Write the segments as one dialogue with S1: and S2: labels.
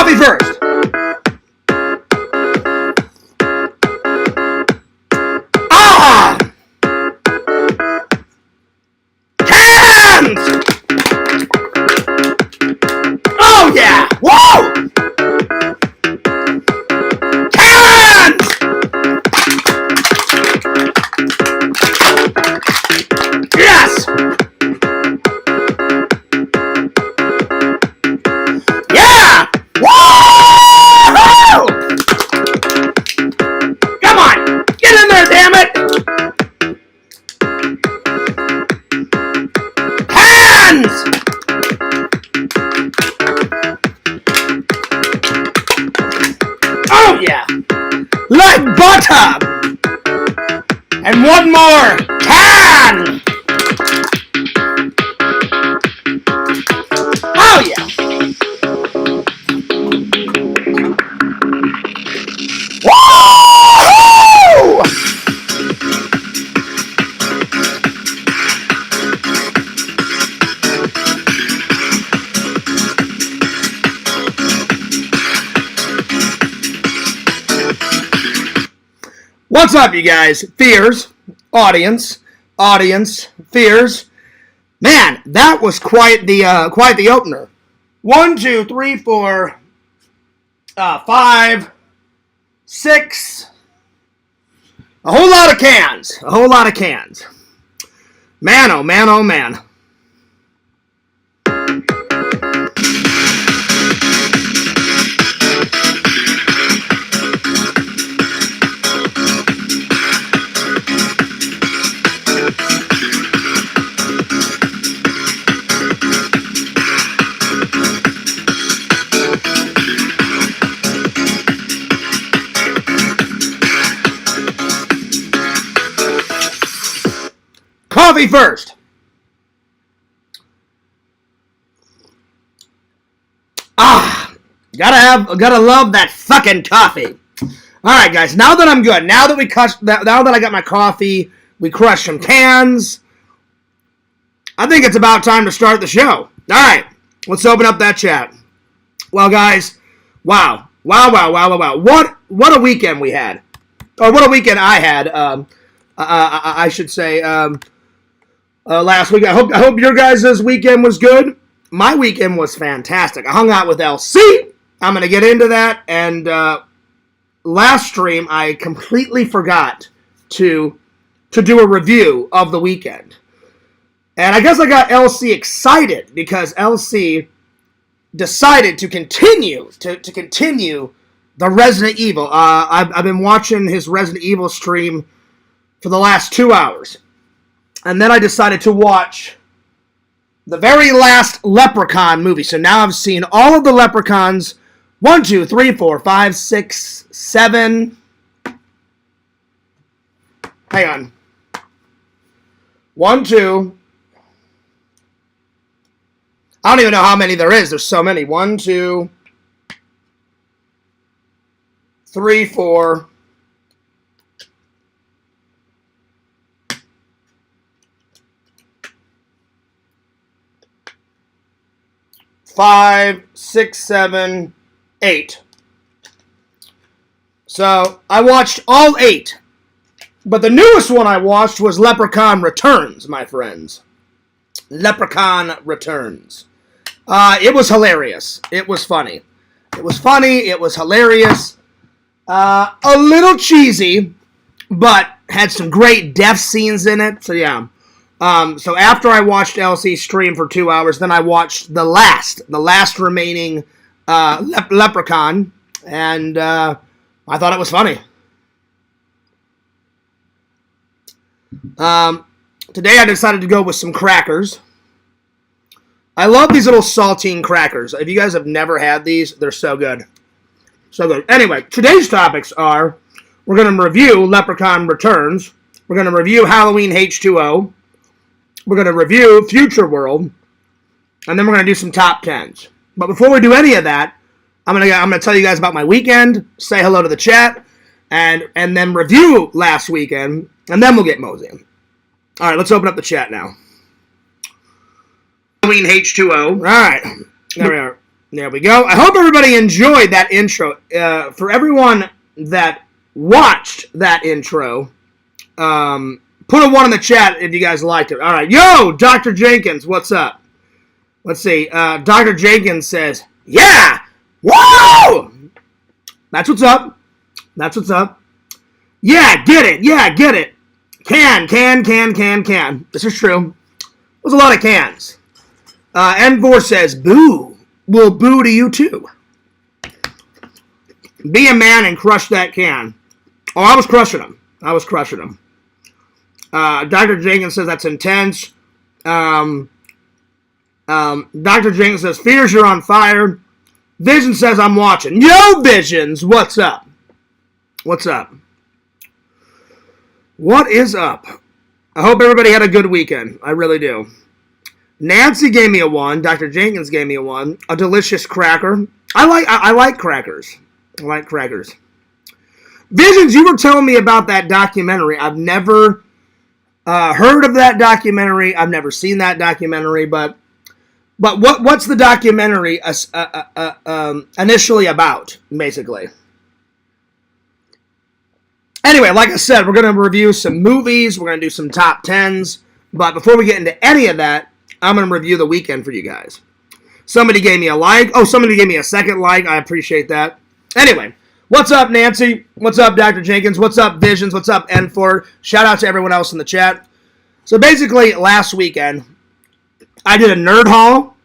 S1: Coffee first. Ah! Cans! Oh yeah! Whoa! Cans! Yes! Yeah! Woo! Come on! Get in there, damn it! Hands! Oh yeah! Like butter! And one more can! Oh yeah! Woo! What's up, you guys? Fears, audience, fears. Man, that was quite the opener. 1, 2, 3, 4, 5, 6. A whole lot of cans. A whole lot of cans. Man, oh man, oh man. Coffee first. Gotta love that fucking coffee. All right, guys. Now that I'm good, now that I got my coffee, we crushed some cans. I think it's about time to start the show. All right, let's open up that chat. Well, guys, wow. What a weekend we had, or what a weekend I had. I should say. Last week. I hope your guys' weekend was good. My weekend was fantastic. I hung out with LC. I'm going to get into that. And last stream, I completely forgot to do a review of the weekend. And I guess I got LC excited because LC decided to continue the Resident Evil. I've been watching his Resident Evil stream for the last 2 hours. And then I decided to watch the very last Leprechaun movie. So now I've seen all of the Leprechauns. 1, 2, 3, 4, 5, 6, 7. Hang on. 1, 2. I don't even know how many there is. There's so many. 1, 2, 3, 4. 5, 6, 7, 8. So I watched all 8. But the newest one I watched was Leprechaun Returns, my friends. Leprechaun Returns. It was hilarious. It was funny. It was hilarious. A little cheesy, but had some great death scenes in it. So yeah. So after I watched LC stream for 2 hours, then I watched the last remaining Leprechaun, and I thought it was funny. Today I decided to go with some crackers. I love these little saltine crackers. If you guys have never had these, they're so good. So good. Anyway, today's topics are, we're going to review Leprechaun Returns. We're going to review Halloween H20. We're going to review Futureworld, and then we're going to do some top 10s. But before we do any of that, I'm going to tell you guys about my weekend, say hello to the chat, and then review last weekend, and then we'll get moseying. All right, let's open up the chat now. Halloween H20. All right, there we are. There we go. I hope everybody enjoyed that intro. For everyone that watched that intro, put a 1 in the chat if you guys liked it. All right. Yo, Dr. Jenkins, what's up? Let's see. Dr. Jenkins says, yeah! Whoa! That's what's up. That's what's up. Yeah, get it. Yeah, get it. Can. This is true. There's a lot of cans. N4 says, boo. We'll boo to you too. Be a man and crush that can. Oh, I was crushing him. Dr. Jenkins says that's intense. Dr. Jenkins says, Fears, you're on fire. Vision says, I'm watching. Yo, Visions, what's up? What's up? What is up? I hope everybody had a good weekend. I really do. Nancy gave me a 1. Dr. Jenkins gave me a 1. A delicious cracker. I like crackers. I like crackers. Visions, you were telling me about that documentary. I've never heard of that documentary. I've never seen that documentary. But what's the documentary initially about, basically? Anyway, like I said, we're going to review some movies. We're going to do some top 10s. But before we get into any of that, I'm going to review the weekend for you guys. Somebody gave me a like. Oh, somebody gave me a second like. I appreciate that. Anyway, what's up, Nancy? What's up, Dr. Jenkins? What's up, Visions? What's up, N4? Shout out to everyone else in the chat. So basically, last weekend, I did a nerd haul.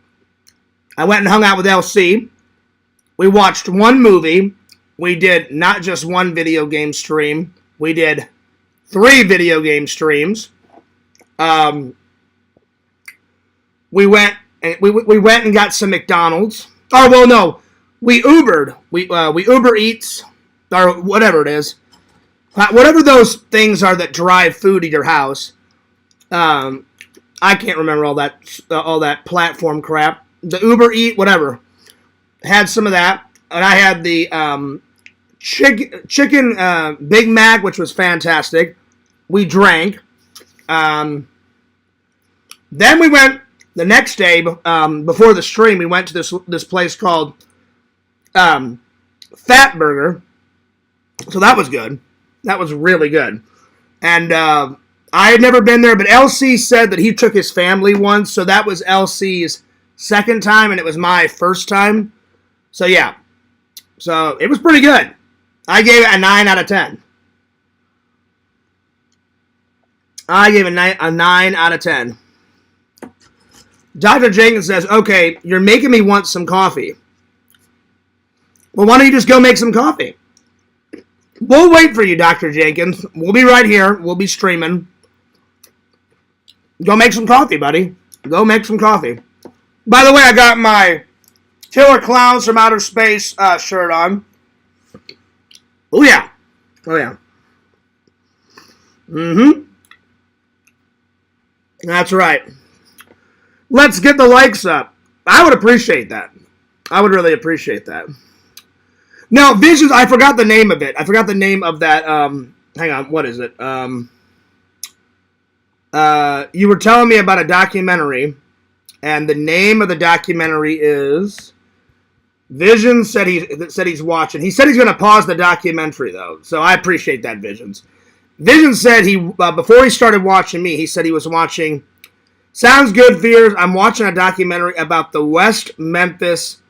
S1: I went and hung out with LC. We watched one movie. We did not just one video game stream. We did 3 video game streams. We went and got some McDonald's. Oh, well, no. We Ubered. We Uber Eats, or whatever it is. Whatever those things are that drive food to your house. I can't remember all that platform crap. The Uber Eat, whatever. Had some of that. And I had the chicken Big Mac, which was fantastic. We drank. Then we went... The next day, before the stream, we went to this place called Fat Burger. So that was good. That was really good. And I had never been there, but LC said that he took his family once. So that was LC's second time, and it was my first time. So yeah. So it was pretty good. I gave it a 9 out of 10. I gave it a 9 out of 10. Dr. Jenkins says, okay, you're making me want some coffee. Well, why don't you just go make some coffee? We'll wait for you, Dr. Jenkins. We'll be right here. We'll be streaming. Go make some coffee, buddy. Go make some coffee. By the way, I got my Killer Clowns from Outer Space shirt on. Oh, yeah. Oh, yeah. Mm-hmm. That's right. Let's get the likes up. I would appreciate that. I would really appreciate that. Now, Visions, I forgot the name of it. I forgot the name of that, hang on, what is it? You were telling me about a documentary, and the name of the documentary is... Visions said he's watching. He said he's going to pause the documentary, though, so I appreciate that, Visions. Visions said before he started watching me, he said he was watching... Sounds good, Fears. I'm watching a documentary about the West Memphis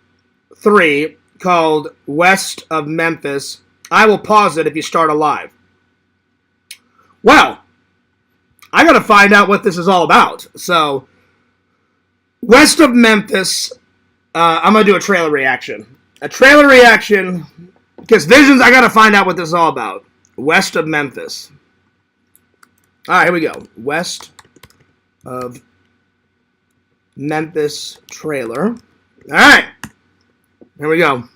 S1: 3 called West of Memphis. I will pause it if you start a live. Well, I got to find out what this is all about. So, West of Memphis, I'm going to do a trailer reaction. A trailer reaction, because Visions, I got to find out what this is all about. West of Memphis. All right, here we go. West of Memphis trailer. All right. Here we go.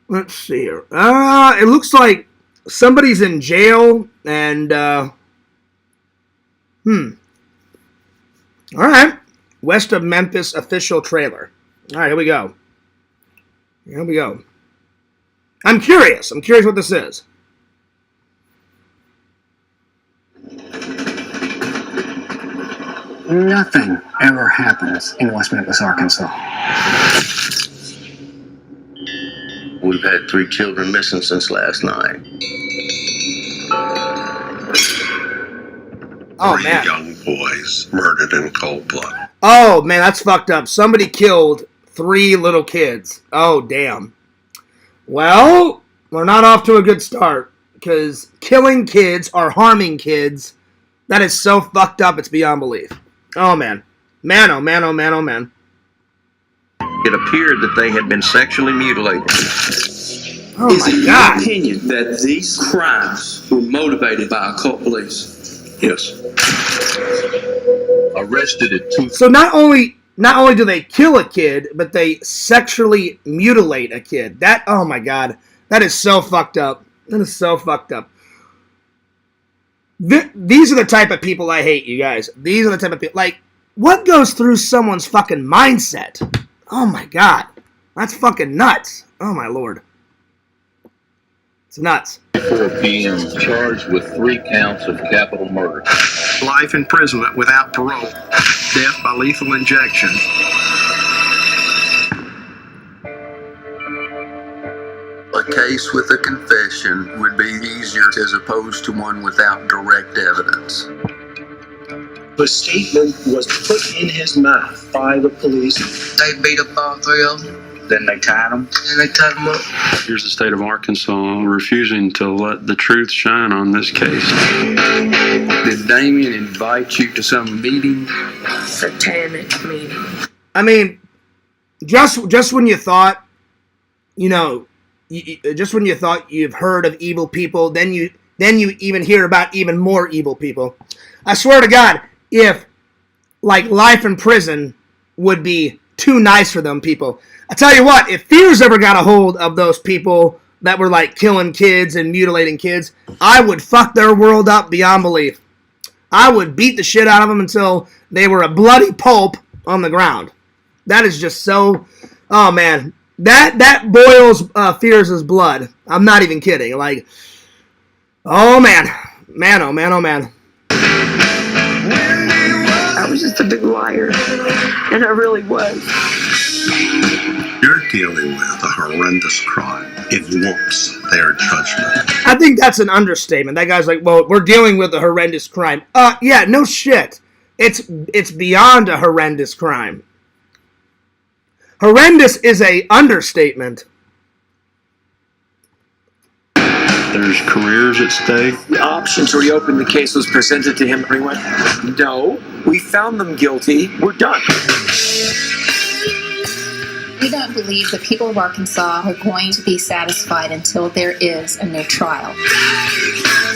S1: Let's see here. It looks like somebody's in jail and, All right. West of Memphis official trailer. All right, here we go. Here we go. I'm curious. I'm curious what this is.
S2: Nothing ever happens in West Memphis, Arkansas.
S3: We've had 3 children missing since last night.
S1: Oh,
S4: 3
S1: man.
S4: young boys murdered in cold blood.
S1: Oh, man, that's fucked up. Somebody killed 3 little kids. Oh, damn. Well, we're not off to a good start, because killing kids or harming kids, that is so fucked up, it's beyond belief. Oh, man. Man, oh, man, oh, man, oh, man.
S3: It appeared that they had been sexually mutilated.
S1: Oh, my God.
S5: Is it your opinion that these crimes were motivated by occult beliefs?
S4: Yes. Arrested at 2.
S1: So not only do they kill a kid, but they sexually mutilate a kid. That, oh my God, that is so fucked up. That is so fucked up. These are the type of people I hate, you guys. These are the type of people, like, what goes through someone's fucking mindset? Oh my God, that's fucking nuts. Oh my Lord. It's nuts.
S6: 4 p.m. charged with 3 counts of capital murder.
S7: Life imprisonment without parole. Death by lethal injection.
S8: A case with a confession would be easier as opposed to one without direct evidence.
S9: The statement was put in his mouth by the police.
S8: They beat up all 3 of them.
S9: Then they tied him.
S8: And they tied them up.
S10: Here's the state of Arkansas refusing to let the truth shine on this case.
S5: Did Damien invite you to some meeting?
S11: Satanic meeting.
S1: I mean, just when you thought, you know, just when you thought you've heard of evil people, then you even hear about even more evil people. I swear to God, if like life in prison would be too nice for them people, I tell you what, if Fears ever got a hold of those people that were like killing kids and mutilating kids, I would fuck their world up beyond belief. I would beat the shit out of them until they were a bloody pulp on the ground. That is just so, oh man, that boils Fears' blood. I'm not even kidding. Like, oh man, man, oh man, oh man.
S11: I was just a big liar, and I really was.
S4: You're dealing with a horrendous crime. It warps their judgment.
S1: I think that's an understatement. That guy's like, well, we're dealing with a horrendous crime. Yeah, no shit. It's beyond a horrendous crime. Horrendous is a understatement.
S10: There's careers at stake.
S9: The option to reopen the case was presented to him. He went, no, we found them guilty. We're done.
S12: We don't believe the people of Arkansas are going to be satisfied until there is a new trial.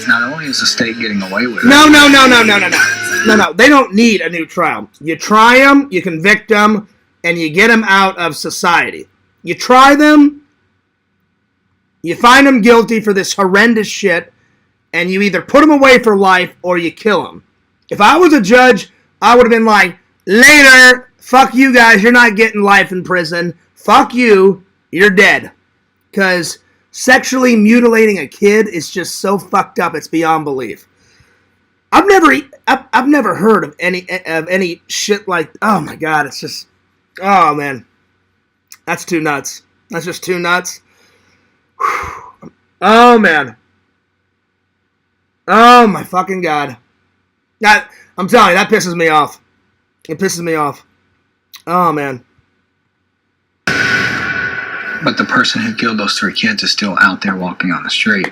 S2: Not only is the state getting away with it.
S1: No. They don't need a new trial. You try them, you convict them, and you get them out of society. You try them, you find them guilty for this horrendous shit, and you either put them away for life or you kill them. If I was a judge, I would have been like, later. Fuck you guys, you're not getting life in prison. Fuck you, you're dead. Because sexually mutilating a kid is just so fucked up, it's beyond belief. I've never heard of any shit like, oh my God, it's just, oh man. That's too nuts. That's just too nuts. Whew. Oh man. Oh my fucking God. I'm telling you, that pisses me off. It pisses me off. Oh, man.
S2: But the person who killed those 3 kids is still out there walking on the street.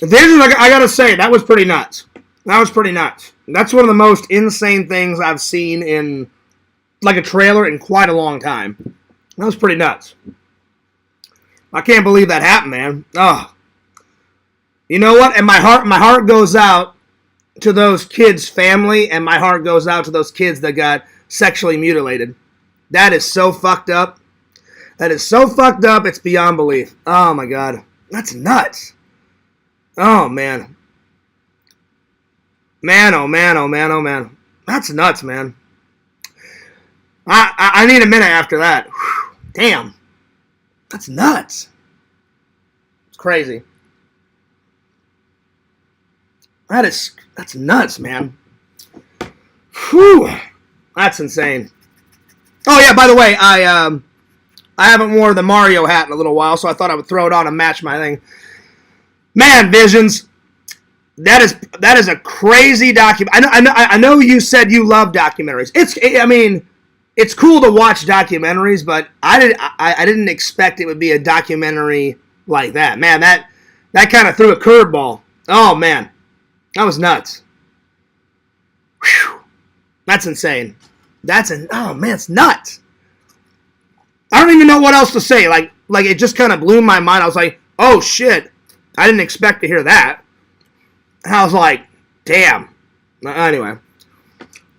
S1: I gotta say, that was pretty nuts. That was pretty nuts. That's one of the most insane things I've seen in, like, a trailer in quite a long time. That was pretty nuts. I can't believe that happened, man. Oh. You know what? And my heart goes out to those kids' family, and my heart goes out to those kids that got sexually mutilated. That is so fucked up. That is so fucked up, it's beyond belief. Oh, my God. That's nuts. Oh, man. Man, oh, man, oh, man, oh, man. That's nuts, man. I need a minute after that. Whew. Damn. That's nuts. It's crazy. That's nuts, man. Whew. That's insane. Oh yeah, by the way, I haven't worn the Mario hat in a little while, so I thought I would throw it on and match my thing. Man, Visions, that is a crazy document. I know you said you love documentaries. It's cool to watch documentaries, but I didn't expect it would be a documentary like that. Man, that kind of threw a curveball. Oh man, that was nuts. Whew. That's insane. Oh man, it's nuts. I don't even know what else to say. Like it just kind of blew my mind. I was like, oh shit, I didn't expect to hear that. And I was like, damn. Anyway,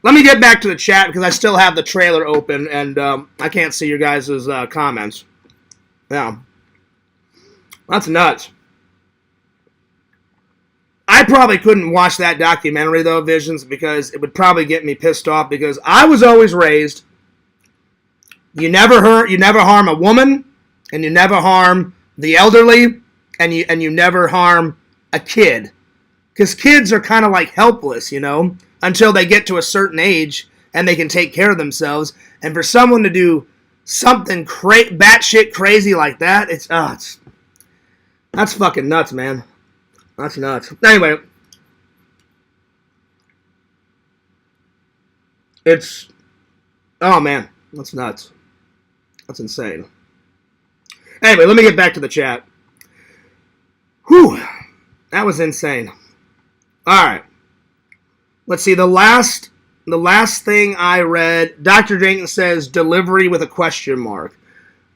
S1: let me get back to the chat because I still have the trailer open and I can't see your guys' comments. Yeah, that's nuts. I probably couldn't watch that documentary though, Visions, because it would probably get me pissed off because I was always raised, you never harm a woman, and you never harm the elderly, and you never harm a kid. Because kids are kind of like helpless, until they get to a certain age and they can take care of themselves. And for someone to do something batshit crazy like that, that's fucking nuts, man. That's nuts. Anyway, oh man, that's nuts. That's insane. Anyway, let me get back to the chat. Whew, that was insane. All right, let's see. The last thing I read, Dr. Jenkins says delivery with a question mark.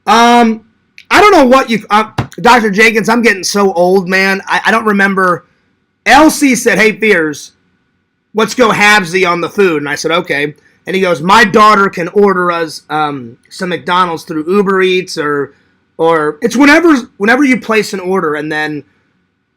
S1: I don't know what Dr. Jenkins, I'm getting so old, man. I don't remember. LC said, hey, Fears, let's go halvesy on the food. And I said, okay. And he goes, my daughter can order us some McDonald's through Uber Eats or it's whenever you place an order and then,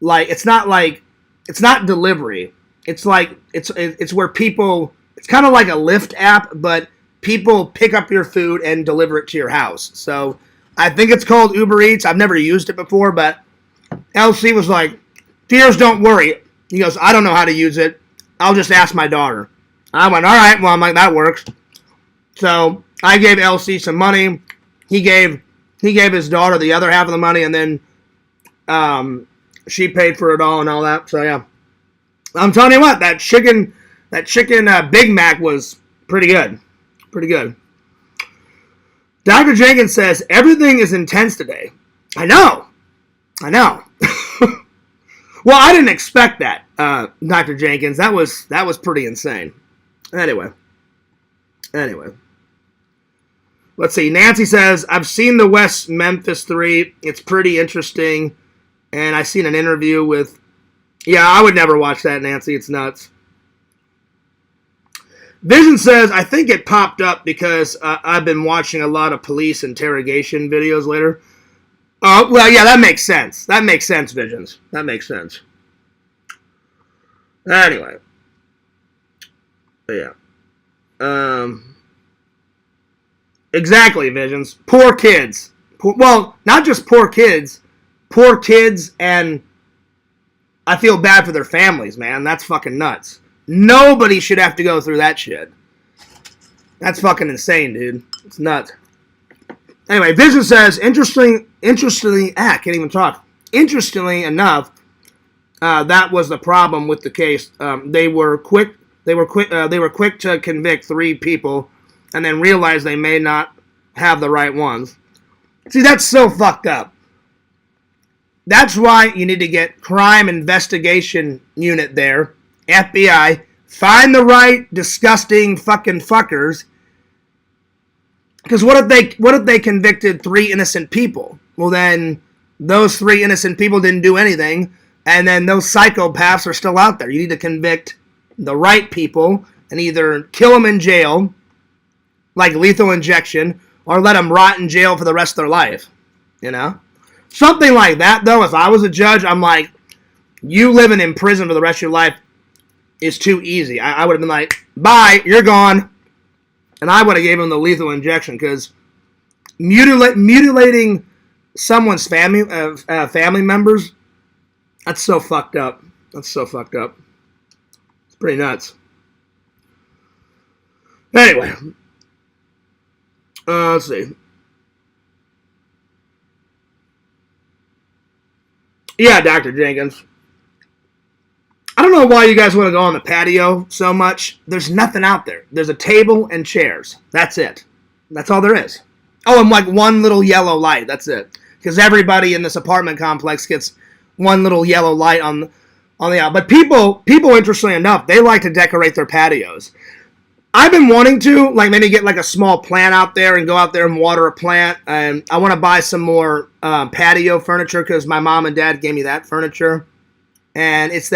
S1: like, it's not delivery. It's like, it's where people, it's kind of like a Lyft app, but people pick up your food and deliver it to your house. So I think it's called Uber Eats. I've never used it before, but LC was like, Fears, don't worry. He goes, I don't know how to use it. I'll just ask my daughter. I went, all right. Well, I'm like, that works. So I gave LC some money. He gave his daughter the other half of the money, and then she paid for it all and all that. So yeah, I'm telling you what, that chicken Big Mac was pretty good. Pretty good. Dr. Jenkins says, everything is intense today. I know. Well, I didn't expect that, Dr. Jenkins. That was pretty insane. Anyway. Let's see. Nancy says, I've seen the West Memphis 3. It's pretty interesting. And I've seen an interview with... Yeah, I would never watch that, Nancy. It's nuts. Vision says, I think it popped up because I've been watching a lot of police interrogation videos later. Well, yeah, that makes sense. That makes sense, Visions. That makes sense. Anyway. Yeah. Exactly, Visions. Poor kids. Well, not just poor kids, and I feel bad for their families, man. That's fucking nuts. Nobody should have to go through that shit. That's fucking insane, dude. It's nuts. Anyway, Vision says, interestingly, can't even talk. Interestingly enough, that was the problem with the case. They were quick to convict 3 people, and then realized they may not have the right ones. See, that's so fucked up. That's why you need to get crime investigation unit there. FBI, find the right disgusting fucking fuckers. Because what if they convicted 3 innocent people? Well, then those 3 innocent people didn't do anything, and then those psychopaths are still out there. You need to convict the right people and either kill them in jail, like lethal injection, or let them rot in jail for the rest of their life. Something like that, though. If I was a judge, I'm like, you living in prison for the rest of your life is too easy. I would have been like, bye, you're gone. And I would have gave him the lethal injection, because mutilating someone's family members, that's so fucked up. That's so fucked up. Pretty nuts. Anyway. Let's see. Yeah, Dr. Jenkins. I don't know why you guys want to go on the patio so much. There's nothing out there. There's a table and chairs. That's it. That's all there is. Oh, and like one little yellow light. That's it. Because everybody in this apartment complex gets one little yellow light on the out. But people, interestingly enough, they like to decorate their patios. I've been wanting to, like, maybe get like a small plant out there and go out there and water a plant. And I want to buy some more patio furniture because my mom and dad gave me that furniture. And it's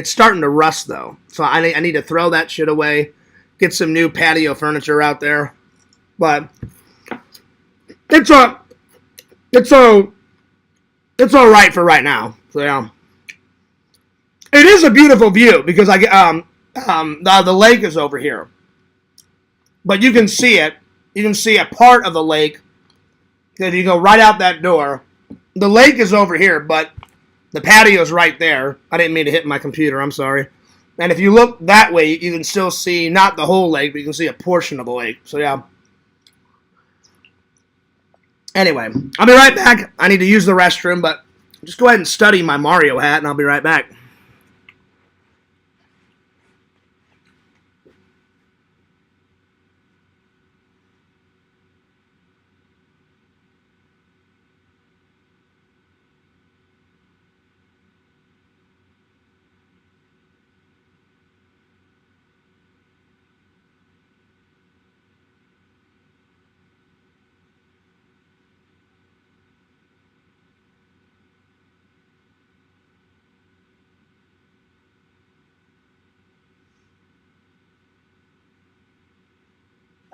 S1: starting to rust, though. So I need to throw that shit away, get some new patio furniture out there. But it's all right for right now. So yeah, it is a beautiful view because the lake is over here, but you can see it. You can see a part of the lake because you go right out that door. The lake is over here, but the patio is right there. I didn't mean to hit my computer. I'm sorry. And if you look that way, you can still see not the whole lake, but you can see a portion of the lake. So yeah. Anyway, I'll be right back. I need to use the restroom, but just go ahead and study my Mario hat, and I'll be right back.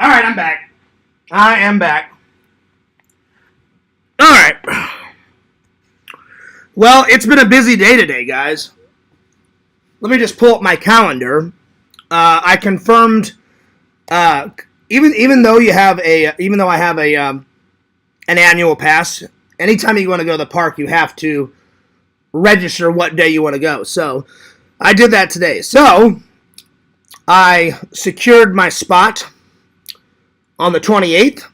S1: All right, I'm back. I am back. All right. Well, it's been a busy day today, guys. Let me just pull up my calendar. I confirmed. Even though I have an annual pass, anytime you want to go to the park, you have to register what day you want to go. So I did that today. So I secured my spot on the 28th.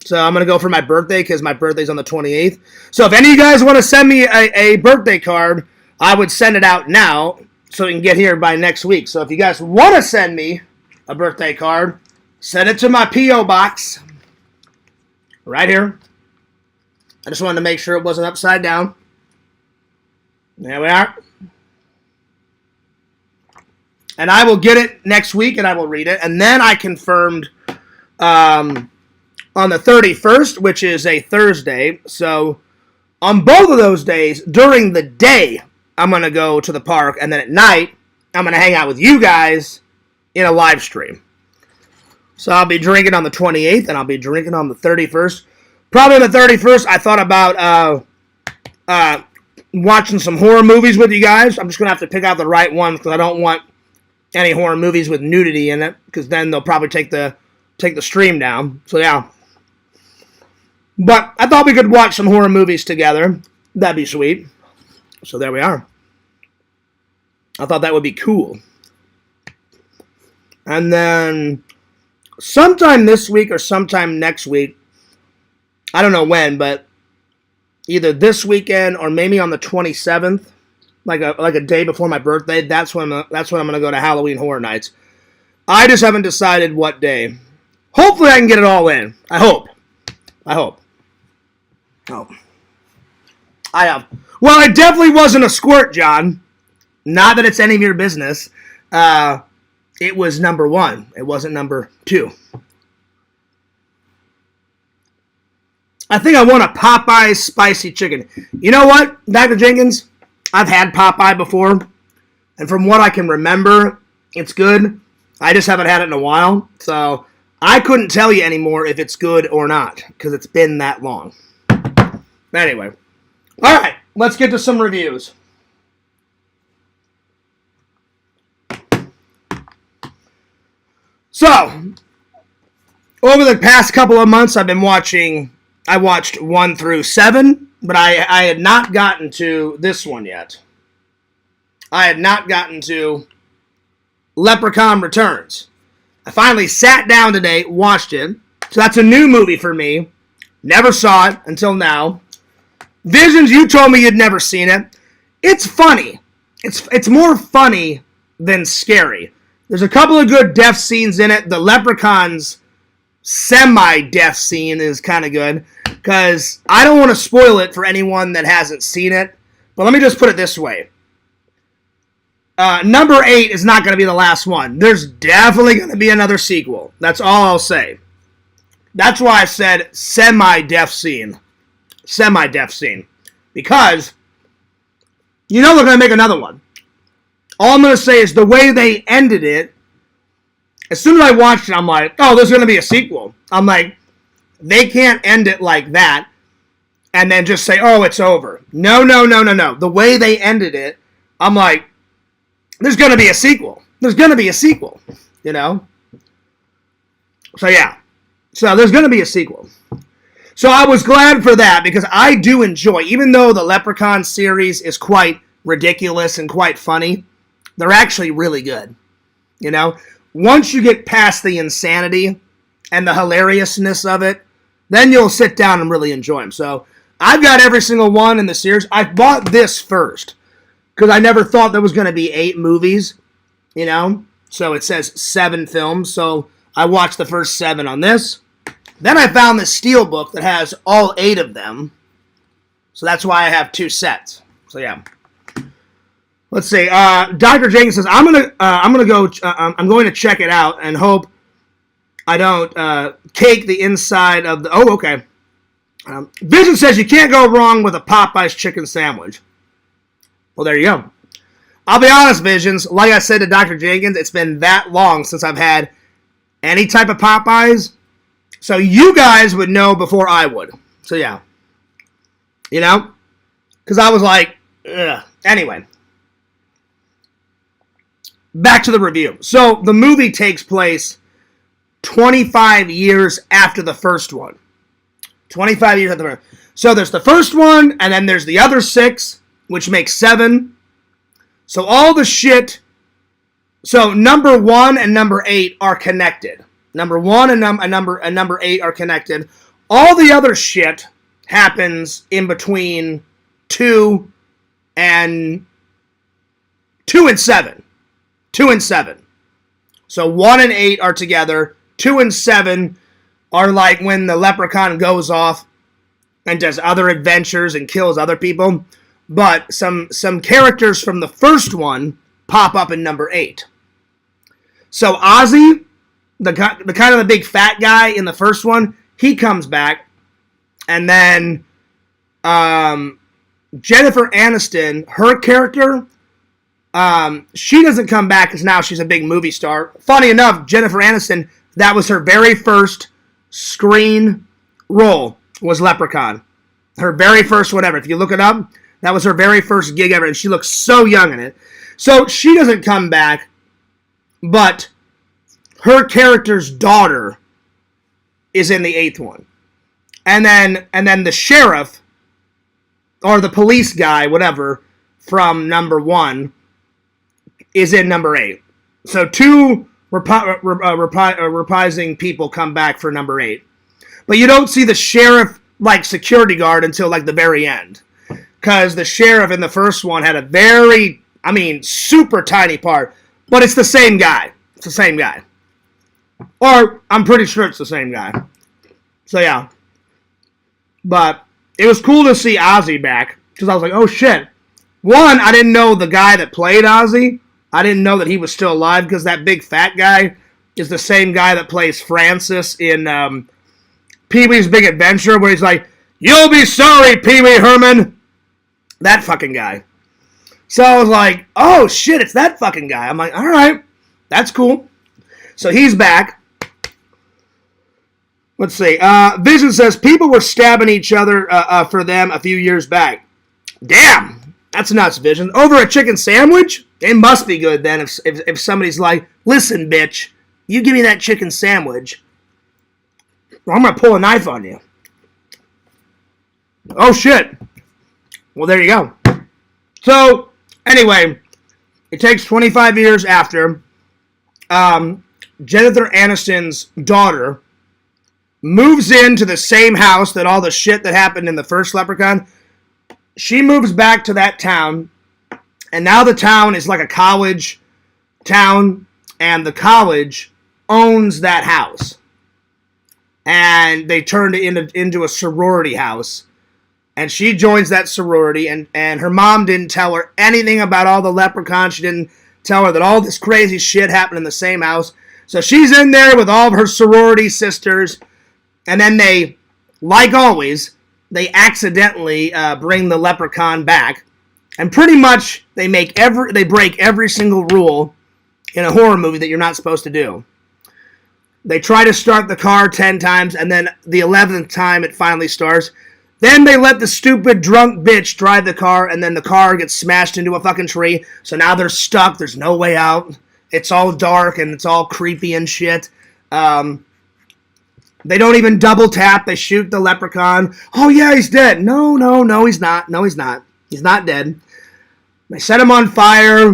S1: So I'm going to go for my birthday because my birthday's on the 28th. So if any of you guys want to send me a birthday card, I would send it out now so we can get here by next week. So if you guys want to send me a birthday card, send it to my P.O. box right here. I just wanted to make sure it wasn't upside down. There we are. And I will get it next week and I will read it. And then I confirmed on the 31st, which is a Thursday. So on both of those days, during the day, I'm going to go to the park. And then at night, I'm going to hang out with you guys in a live stream. So I'll be drinking on the 28th and I'll be drinking on the 31st. Probably on the 31st, I thought about watching some horror movies with you guys. I'm just going to have to pick out the right ones because I don't want any horror movies with nudity in it because then they'll probably take the stream down. So yeah. But I thought we could watch some horror movies together. That'd be sweet. So there we are. I thought that would be cool. And then sometime this week or sometime next week, I don't know when, but either this weekend or maybe on the 27th, like a day before my birthday, that's when I'm going to go to Halloween Horror Nights. I just haven't decided what day. Hopefully I can get it all in. I hope. Oh. I have. Well, it definitely wasn't a squirt, John. Not that it's any of your business. It was number 1. It wasn't number 2. I think I want a Popeye's spicy chicken. You know what, Dr. Jenkins? I've had Popeye before. And from what I can remember, it's good. I just haven't had it in a while. So I couldn't tell you anymore if it's good or not. Because it's been that long. Anyway. Alright, let's get to some reviews. So, over the past couple of months, I watched 1 through 7, but I had not gotten to this one yet. I had not gotten to Leprechaun Returns. I finally sat down today, watched it. So that's a new movie for me. Never saw it until now. Visions, you told me you'd never seen it. It's funny. It's more funny than scary. There's a couple of good death scenes in it. The Leprechaun's semi-death scene is kind of good, because I don't want to spoil it for anyone that hasn't seen it. But let me just put it this way. Number 8 is not going to be the last one. There's definitely going to be another sequel. That's all I'll say. That's why I said semi-death scene. Semi-death scene. Because you know they're going to make another one. All I'm going to say is the way they ended it, as soon as I watched it, I'm like, oh, there's going to be a sequel. I'm like, they can't end it like that and then just say, oh, it's over. No. The way they ended it, I'm like, there's going to be a sequel. There's going to be a sequel, you know? So, yeah. So, there's going to be a sequel. So, I was glad for that because I do enjoy, even though the Leprechaun series is quite ridiculous and quite funny, they're actually really good, you know? Once you get past the insanity and the hilariousness of it, then you'll sit down and really enjoy them. So, I've got every single one in the series. I bought this first, because I never thought there was going to be 8 movies, you know? So it says 7 films, so I watched the first 7 on this. Then I found this steelbook that has all 8 of them. So that's why I have 2 sets. So yeah. Let's see. Dr. Jenkins says, I'm going to check it out and hope I don't cake the inside of the... Oh, okay. Vision says you can't go wrong with a Popeye's chicken sandwich. Well, there you go. I'll be honest, Visions. Like I said to Dr. Jenkins, it's been that long since I've had any type of Popeyes. So you guys would know before I would. So, yeah. You know? Because I was like, ugh. Anyway. Back to the review. So, the movie takes place 25 years after the first one. 25 years after the first. So, there's the first one, and then there's the other 6, which makes 7. So all the shit... So number 1 and number 8 are connected. Number 1 and number 8 are connected. All the other shit happens in between 2 and 7. 2 and 7. So 1 and 8 are together. 2 and 7 are like when the Leprechaun goes off and does other adventures and kills other people. But some characters from the first one pop up in number 8. So Ozzy, the kind of the big fat guy in the first one, he comes back. And then Jennifer Aniston, her character, she doesn't come back because now she's a big movie star. Funny enough, Jennifer Aniston, that was her very first screen role, was Leprechaun. Her very first whatever. If you look it up, that was her very first gig ever, and she looks so young in it. So she doesn't come back, but her character's daughter is in the 8th one. And then the sheriff, or the police guy, whatever, from number 1 is in number 8. So 2 reprising people come back for number 8. But you don't see the sheriff, like, security guard until, like, the very end. Because the sheriff in the first one had a very, super tiny part. But it's the same guy. It's the same guy. Or, I'm pretty sure it's the same guy. So, yeah. But, it was cool to see Ozzy back. Because I was like, oh, shit. One, I didn't know the guy that played Ozzy. I didn't know that he was still alive. Because that big fat guy is the same guy that plays Francis in Pee-wee's Big Adventure. Where he's like, you'll be sorry, Pee-wee Herman. That fucking guy. So I was like, oh shit, it's that fucking guy. I'm like, alright, that's cool. So he's back. Let's see. Vision says, people were stabbing each other for them a few years back. Damn, that's nuts, Vision. Over a chicken sandwich? It must be good then if somebody's like, listen, bitch, you give me that chicken sandwich, or I'm going to pull a knife on you. Oh shit. Well, there you go. So, anyway, It takes 25 years after Jennifer Aniston's daughter moves into the same house that all the shit that happened in the first Leprechaun. She moves back to that town, and now the town is like a college town, and the college owns that house. And they turned it into a sorority house. And she joins that sorority, and her mom didn't tell her anything about all the leprechauns. She didn't tell her that all this crazy shit happened in the same house. So she's in there with all of her sorority sisters, and then they, like always, they accidentally bring the leprechaun back. And pretty much they break every single rule in a horror movie that you're not supposed to do. They try to start the car 10 times, and then the 11th time it finally starts. Then they let the stupid drunk bitch drive the car, and then the car gets smashed into a fucking tree. So now they're stuck. There's no way out. It's all dark, and it's all creepy and shit. They don't even double tap. They shoot the leprechaun. Oh, yeah, he's dead. No, he's not. No, he's not. He's not dead. They set him on fire.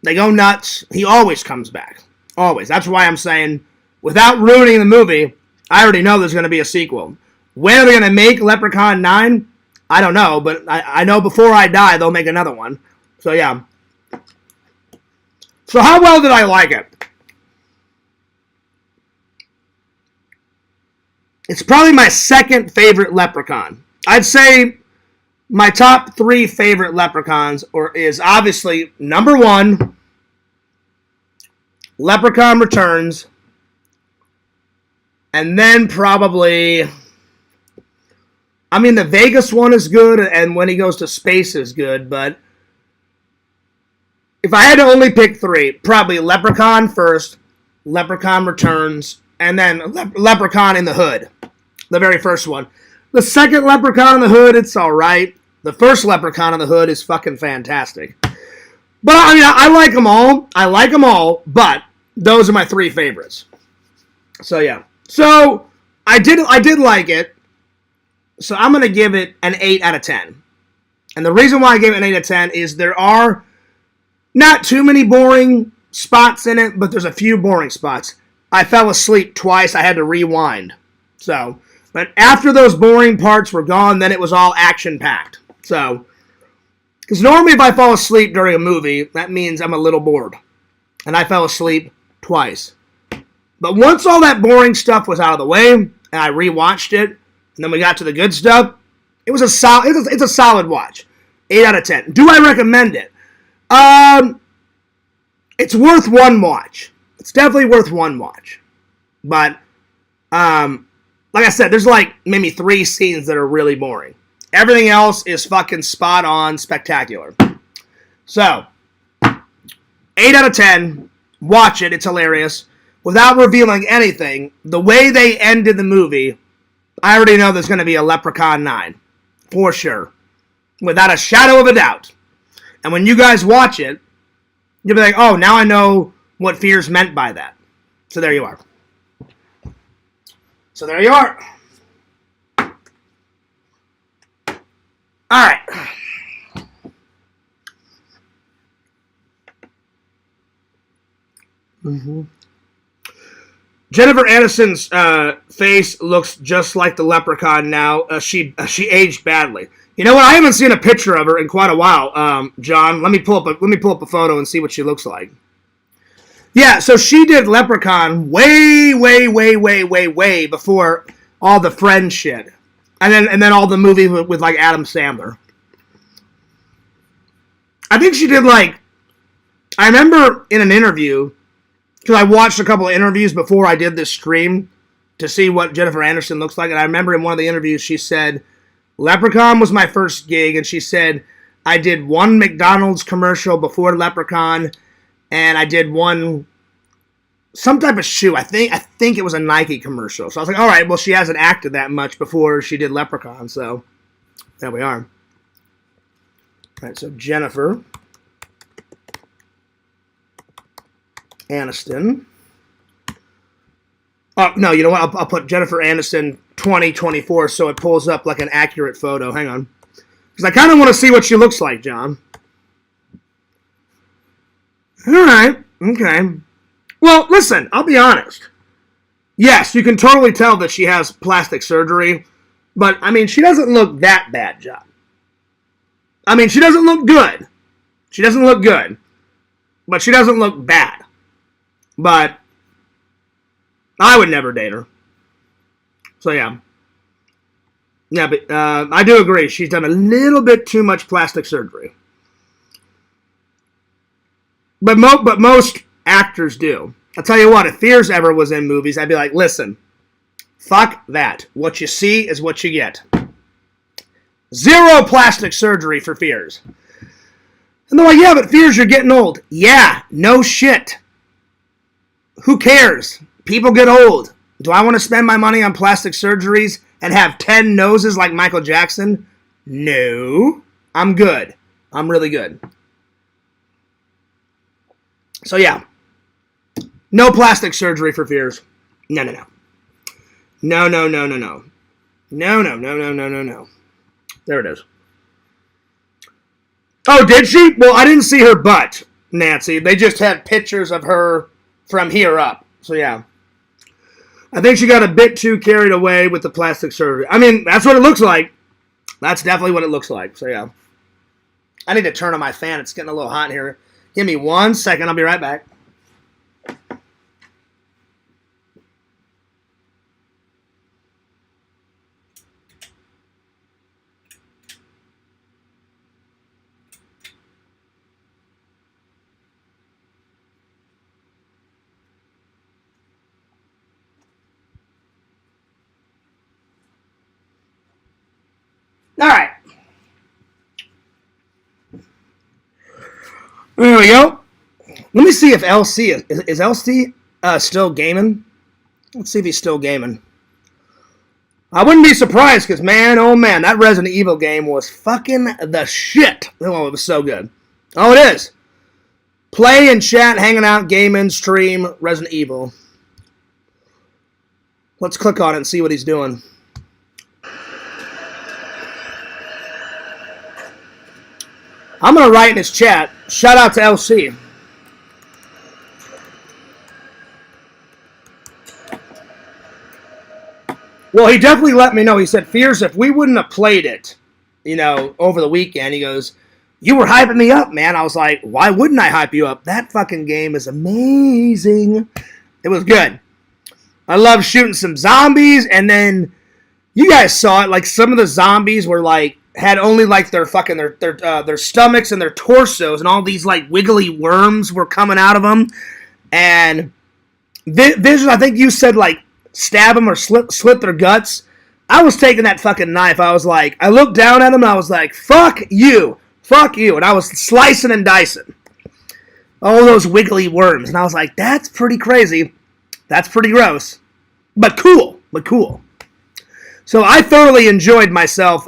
S1: They go nuts. He always comes back. Always. That's why I'm saying, without ruining the movie, I already know there's going to be a sequel. When are they going to make Leprechaun 9? I don't know, but I know before I die, they'll make another one. So, yeah. So, how well did I like it? It's probably my second favorite Leprechaun. I'd say my top 3 favorite Leprechauns is obviously number 1, Leprechaun Returns, and then probably, I mean, the Vegas one is good, and when he goes to space is good, but if I had to only pick 3, probably Leprechaun first, Leprechaun Returns, and then Leprechaun in the Hood, the very first one. The second Leprechaun in the Hood, it's alright. The first Leprechaun in the Hood is fucking fantastic. But, I mean, I like them all. I like them all, but those are my 3 favorites. So, yeah. So, I did like it. So, I'm going to give it an 8 out of 10. And the reason why I gave it an 8 out of 10 is there are not too many boring spots in it, but there's a few boring spots. I fell asleep twice. I had to rewind. So, but after those boring parts were gone, then it was all action-packed. So, because normally if I fall asleep during a movie, that means I'm a little bored. And I fell asleep twice. But once all that boring stuff was out of the way, and I rewatched it, and then we got to the good stuff, it's a solid watch. 8 out of 10. Do I recommend it? It's worth one watch. It's definitely worth one watch. But, like I said, there's like maybe 3 scenes that are really boring. Everything else is fucking spot on, spectacular. So, 8 out of 10. Watch it. It's hilarious. Without revealing anything, the way they ended the movie, I already know there's going to be a Leprechaun 9. For sure. Without a shadow of a doubt. And when you guys watch it, you'll be like, oh, now I know what Fears meant by that. So there you are. So there you are. Alright. Jennifer Aniston's face looks just like the Leprechaun now. She aged badly. You know what? I haven't seen a picture of her in quite a while, John. Let me pull up a photo and see what she looks like. Yeah, so she did Leprechaun way before all the Friends shit, and then all the movies with like Adam Sandler. I think she did like. I remember in an interview, because I watched a couple of interviews before I did this stream to see what Jennifer Aniston looks like, and I remember in one of the interviews she said, Leprechaun was my first gig, and she said, I did one McDonald's commercial before Leprechaun, and I did some type of shoe. I think it was a Nike commercial. So I was like, all right, well, she hasn't acted that much before she did Leprechaun, so there we are. All right, so Jennifer Aniston. Oh, no, you know what? I'll put Jennifer Aniston 2024 so it pulls up like an accurate photo. Hang on. Because I kind of want to see what she looks like, John. All right. Okay. Well, listen, I'll be honest. Yes, you can totally tell that she has plastic surgery, but, I mean, she doesn't look that bad, John. I mean, she doesn't look good. She doesn't look good, but she doesn't look bad. But I would never date her. So, yeah. Yeah, but I do agree. She's done a little bit too much plastic surgery. But most actors do. I'll tell you what, if Fears ever was in movies, I'd be like, listen, fuck that. What you see is what you get. Zero plastic surgery for Fears. And they're like, yeah, but Fears, you're getting old. Yeah, no shit. Who cares? People get old. Do I want to spend my money on plastic surgeries and have 10 noses like Michael Jackson? No. I'm good. I'm really good. So, yeah. No plastic surgery for Fears. No. No. There it is. Oh, did she? Well, I didn't see her butt, Nancy. They just had pictures of her from here up. So, yeah. I think she got a bit too carried away with the plastic surgery. I mean, that's what it looks like. That's definitely what it looks like. So, yeah. I need to turn on my fan. It's getting a little hot in here. Give me 1 second. I'll be right back. All right. There we go. Let me see if LC is LC still gaming. Let's see if he's still gaming. I wouldn't be surprised because, man, oh man, that Resident Evil game was fucking the shit. Oh, it was so good. Oh, it is. Play and chat, hanging out, gaming, stream, Resident Evil. Let's click on it and see what he's doing. I'm going to write in his chat, shout out to LC. Well, he definitely let me know. He said, Fears, if we wouldn't have played it, over the weekend, he goes, you were hyping me up, man. I was like, why wouldn't I hype you up? That fucking game is amazing. It was good. I love shooting some zombies, and then you guys saw it, like some of the zombies were like, had only like their fucking their stomachs and their torsos, and all these like wiggly worms were coming out of them. And Vision, I think you said like stab them or slit their guts. I was taking that fucking knife. I was like, I looked down at them and I was like, fuck you, and I was slicing and dicing all those wiggly worms, and I was like, that's pretty crazy, that's pretty gross, but cool. So I thoroughly enjoyed myself.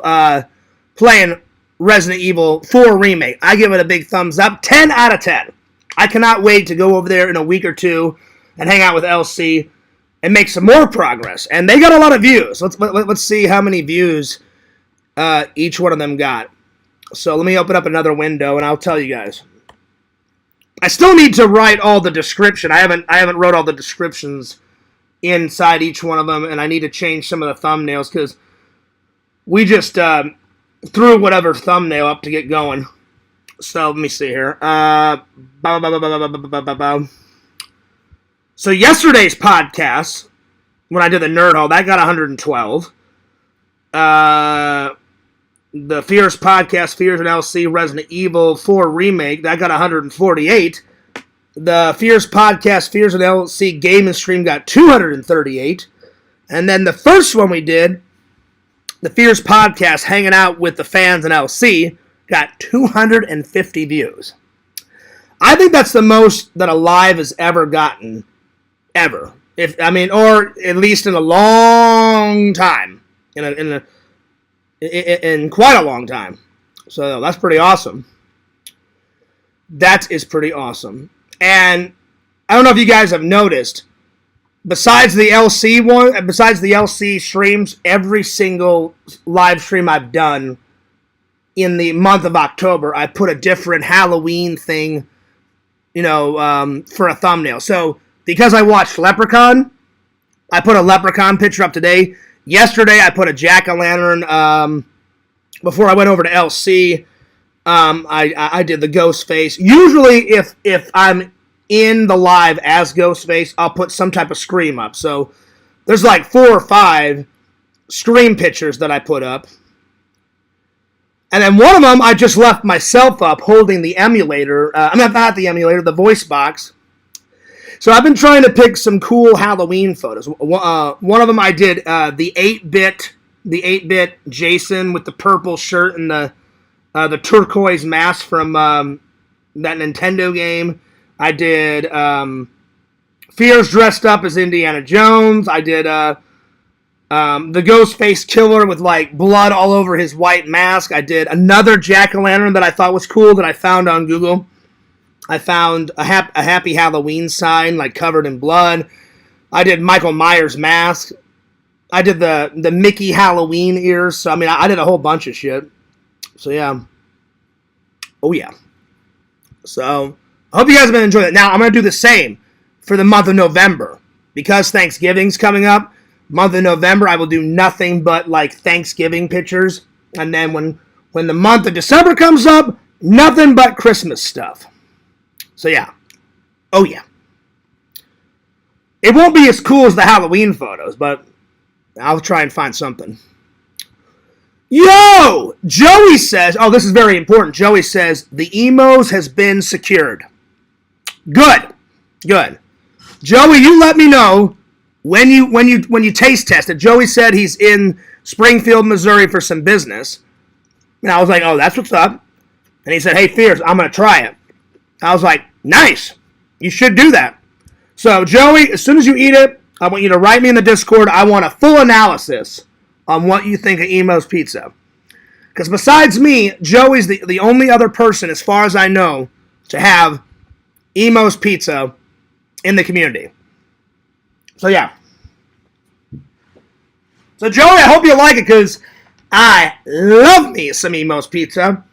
S1: Playing Resident Evil 4 Remake. I give it a big thumbs up. 10 out of 10. I cannot wait to go over there in a week or two and hang out with LC and make some more progress. And they got a lot of views. Let's see how many views each one of them got. So let me open up another window and I'll tell you guys. I still need to write all the description. I haven't wrote all the descriptions inside each one of them, and I need to change some of the thumbnails because we just threw whatever thumbnail up to get going. So let me see here. So yesterday's podcast, when I did the Nerd Hall, that got 112. The Fears podcast, Fears and LC Resident Evil 4 Remake, that got 148. The Fears podcast, Fears and LC Game and Stream got 238. And then the first one we did, the Fears podcast, hanging out with the fans and LC, got 250 views. I think that's the most that a live has ever gotten, ever. Or at least in a long time, in quite a long time. So that's pretty awesome. That is pretty awesome. And I don't know if you guys have noticed, besides the LC streams, every single live stream I've done in the month of October, I put a different Halloween thing for a thumbnail. So because I watched Leprechaun, I put a Leprechaun picture up today. Yesterday I put a jack-o'-lantern. Before I went over to LC, I did the ghost face. Usually if I'm in the live as Ghostface, I'll put some type of scream up. So there's like 4 or 5 scream pictures that I put up. And then one of them, I just left myself up holding the emulator. Not the emulator, the voice box. So I've been trying to pick some cool Halloween photos. One of them I did the 8-bit Jason with the purple shirt and the turquoise mask from that Nintendo game. I did Fears dressed up as Indiana Jones. I did the Ghostface Killer with like blood all over his white mask. I did another jack-o'-lantern that I thought was cool that I found on Google. I found a Happy Halloween sign like covered in blood. I did Michael Myers mask. I did the Mickey Halloween ears. So I did a whole bunch of shit. So yeah. Oh yeah. So I hope you guys have been enjoying it. Now I'm gonna do the same for the month of November because Thanksgiving's coming up. Month of November, I will do nothing but like Thanksgiving pictures, and then when the month of December comes up, nothing but Christmas stuff. So yeah, oh yeah. It won't be as cool as the Halloween photos, but I'll try and find something. Yo! Joey says, oh, this is very important. Joey says, the emos has been secured. Good. Joey, you let me know when you taste test it. Joey said he's in Springfield, Missouri for some business. And I was like, oh, that's what's up. And he said, hey, Fierce, I'm going to try it. I was like, nice. You should do that. So, Joey, as soon as you eat it, I want you to write me in the Discord. I want a full analysis on what you think of Emo's Pizza. Because besides me, Joey's the only other person, as far as I know, to have Emo's Pizza in the community. So, yeah. So, Joey, I hope you like it, because I love me some Emo's Pizza.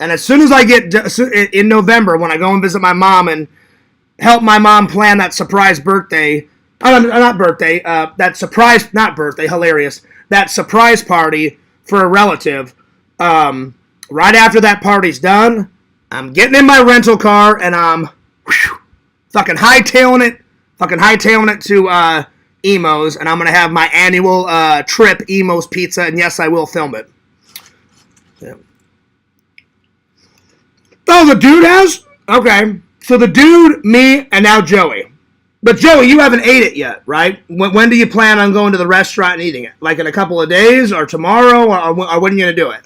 S1: And as soon as I get, in November, when I go and visit my mom and help my mom plan that surprise birthday, that surprise party for a relative, right after that party's done, I'm getting in my rental car and I'm fucking hightailing it to Emo's, and I'm going to have my annual trip, Emo's Pizza, and yes, I will film it. Yeah. Oh, the dude has? Okay. So the dude, me, and now Joey. But Joey, you haven't ate it yet, right? When do you plan on going to the restaurant and eating it? Like in a couple of days, or tomorrow, or when are you going to do it?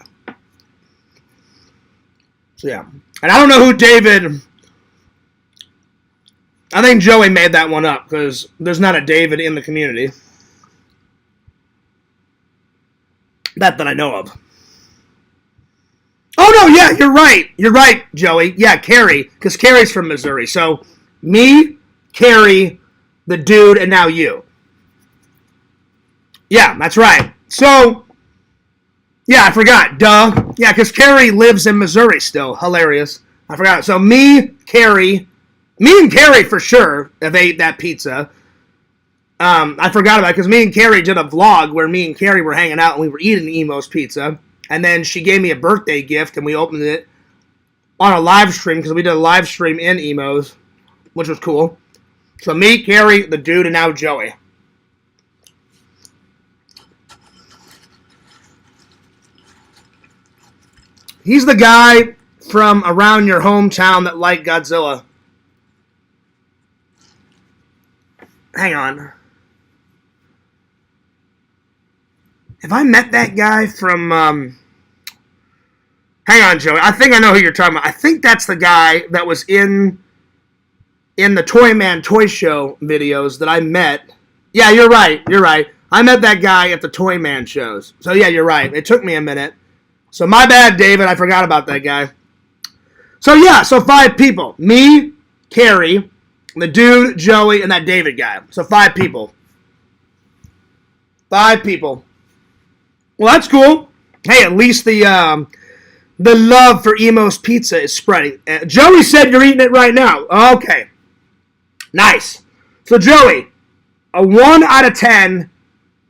S1: So yeah. And I don't know who David... I think Joey made that one up, because there's not a David in the community. That I know of. Oh, no, yeah, you're right. You're right, Joey. Yeah, Carrie, because Carrie's from Missouri. So, me, Carrie, the dude, and now you. Yeah, that's right. So, yeah, I forgot. Duh. Yeah, because Carrie lives in Missouri still. Hilarious. I forgot. So, me and Carrie for sure have ate that pizza. I forgot about it because me and Carrie did a vlog where me and Carrie were hanging out and we were eating Emo's Pizza. And then she gave me a birthday gift, and we opened it on a live stream, because we did a live stream in Emo's, which was cool. So me, Carrie, the dude, and now Joey. He's the guy from around your hometown that liked Godzilla. Hang on. Have I met that guy from, hang on, Joey. I think I know who you're talking about. I think that's the guy that was in the Toy Man Toy Show videos that I met. Yeah, you're right. I met that guy at the Toy Man shows. So, yeah, you're right. It took me a minute. So, my bad, David. I forgot about that guy. So, yeah, 5 people. Me, Carrie, the dude, Joey, and that David guy. So, 5 people. 5 people. Well, that's cool. Hey, at least the The love for Emo's Pizza is spreading. Joey said you're eating it right now. Okay. Nice. So, Joey, a 1 out of 10,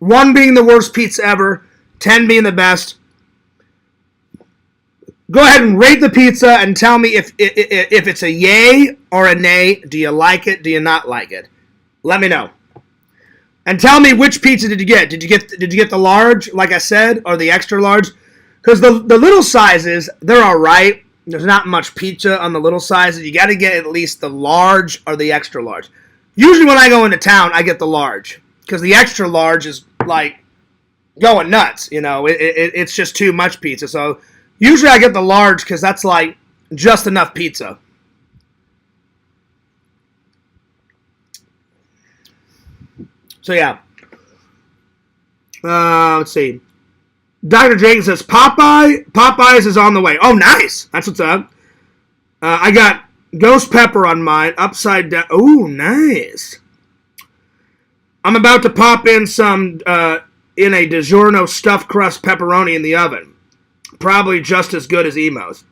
S1: 1 being the worst pizza ever, 10 being the best. Go ahead and rate the pizza and tell me if it's a yay or a nay. Do you like it? Do you not like it? Let me know. And tell me which pizza did you get? Did you get the large, like I said, or the extra large? Because the little sizes, they're all right. There's not much pizza on the little sizes. You got to get at least the large or the extra large. Usually when I go into town, I get the large. Because the extra large is, like, going nuts. You know, it's just too much pizza. So usually I get the large because that's, like, just enough pizza. So, yeah. Let's see. Dr. Jenkins says, Popeyes is on the way. Oh, nice. That's what's up. I got ghost pepper on mine, upside down. Oh, nice. I'm about to pop in some, in a DiGiorno stuffed crust pepperoni in the oven. Probably just as good as Emo's.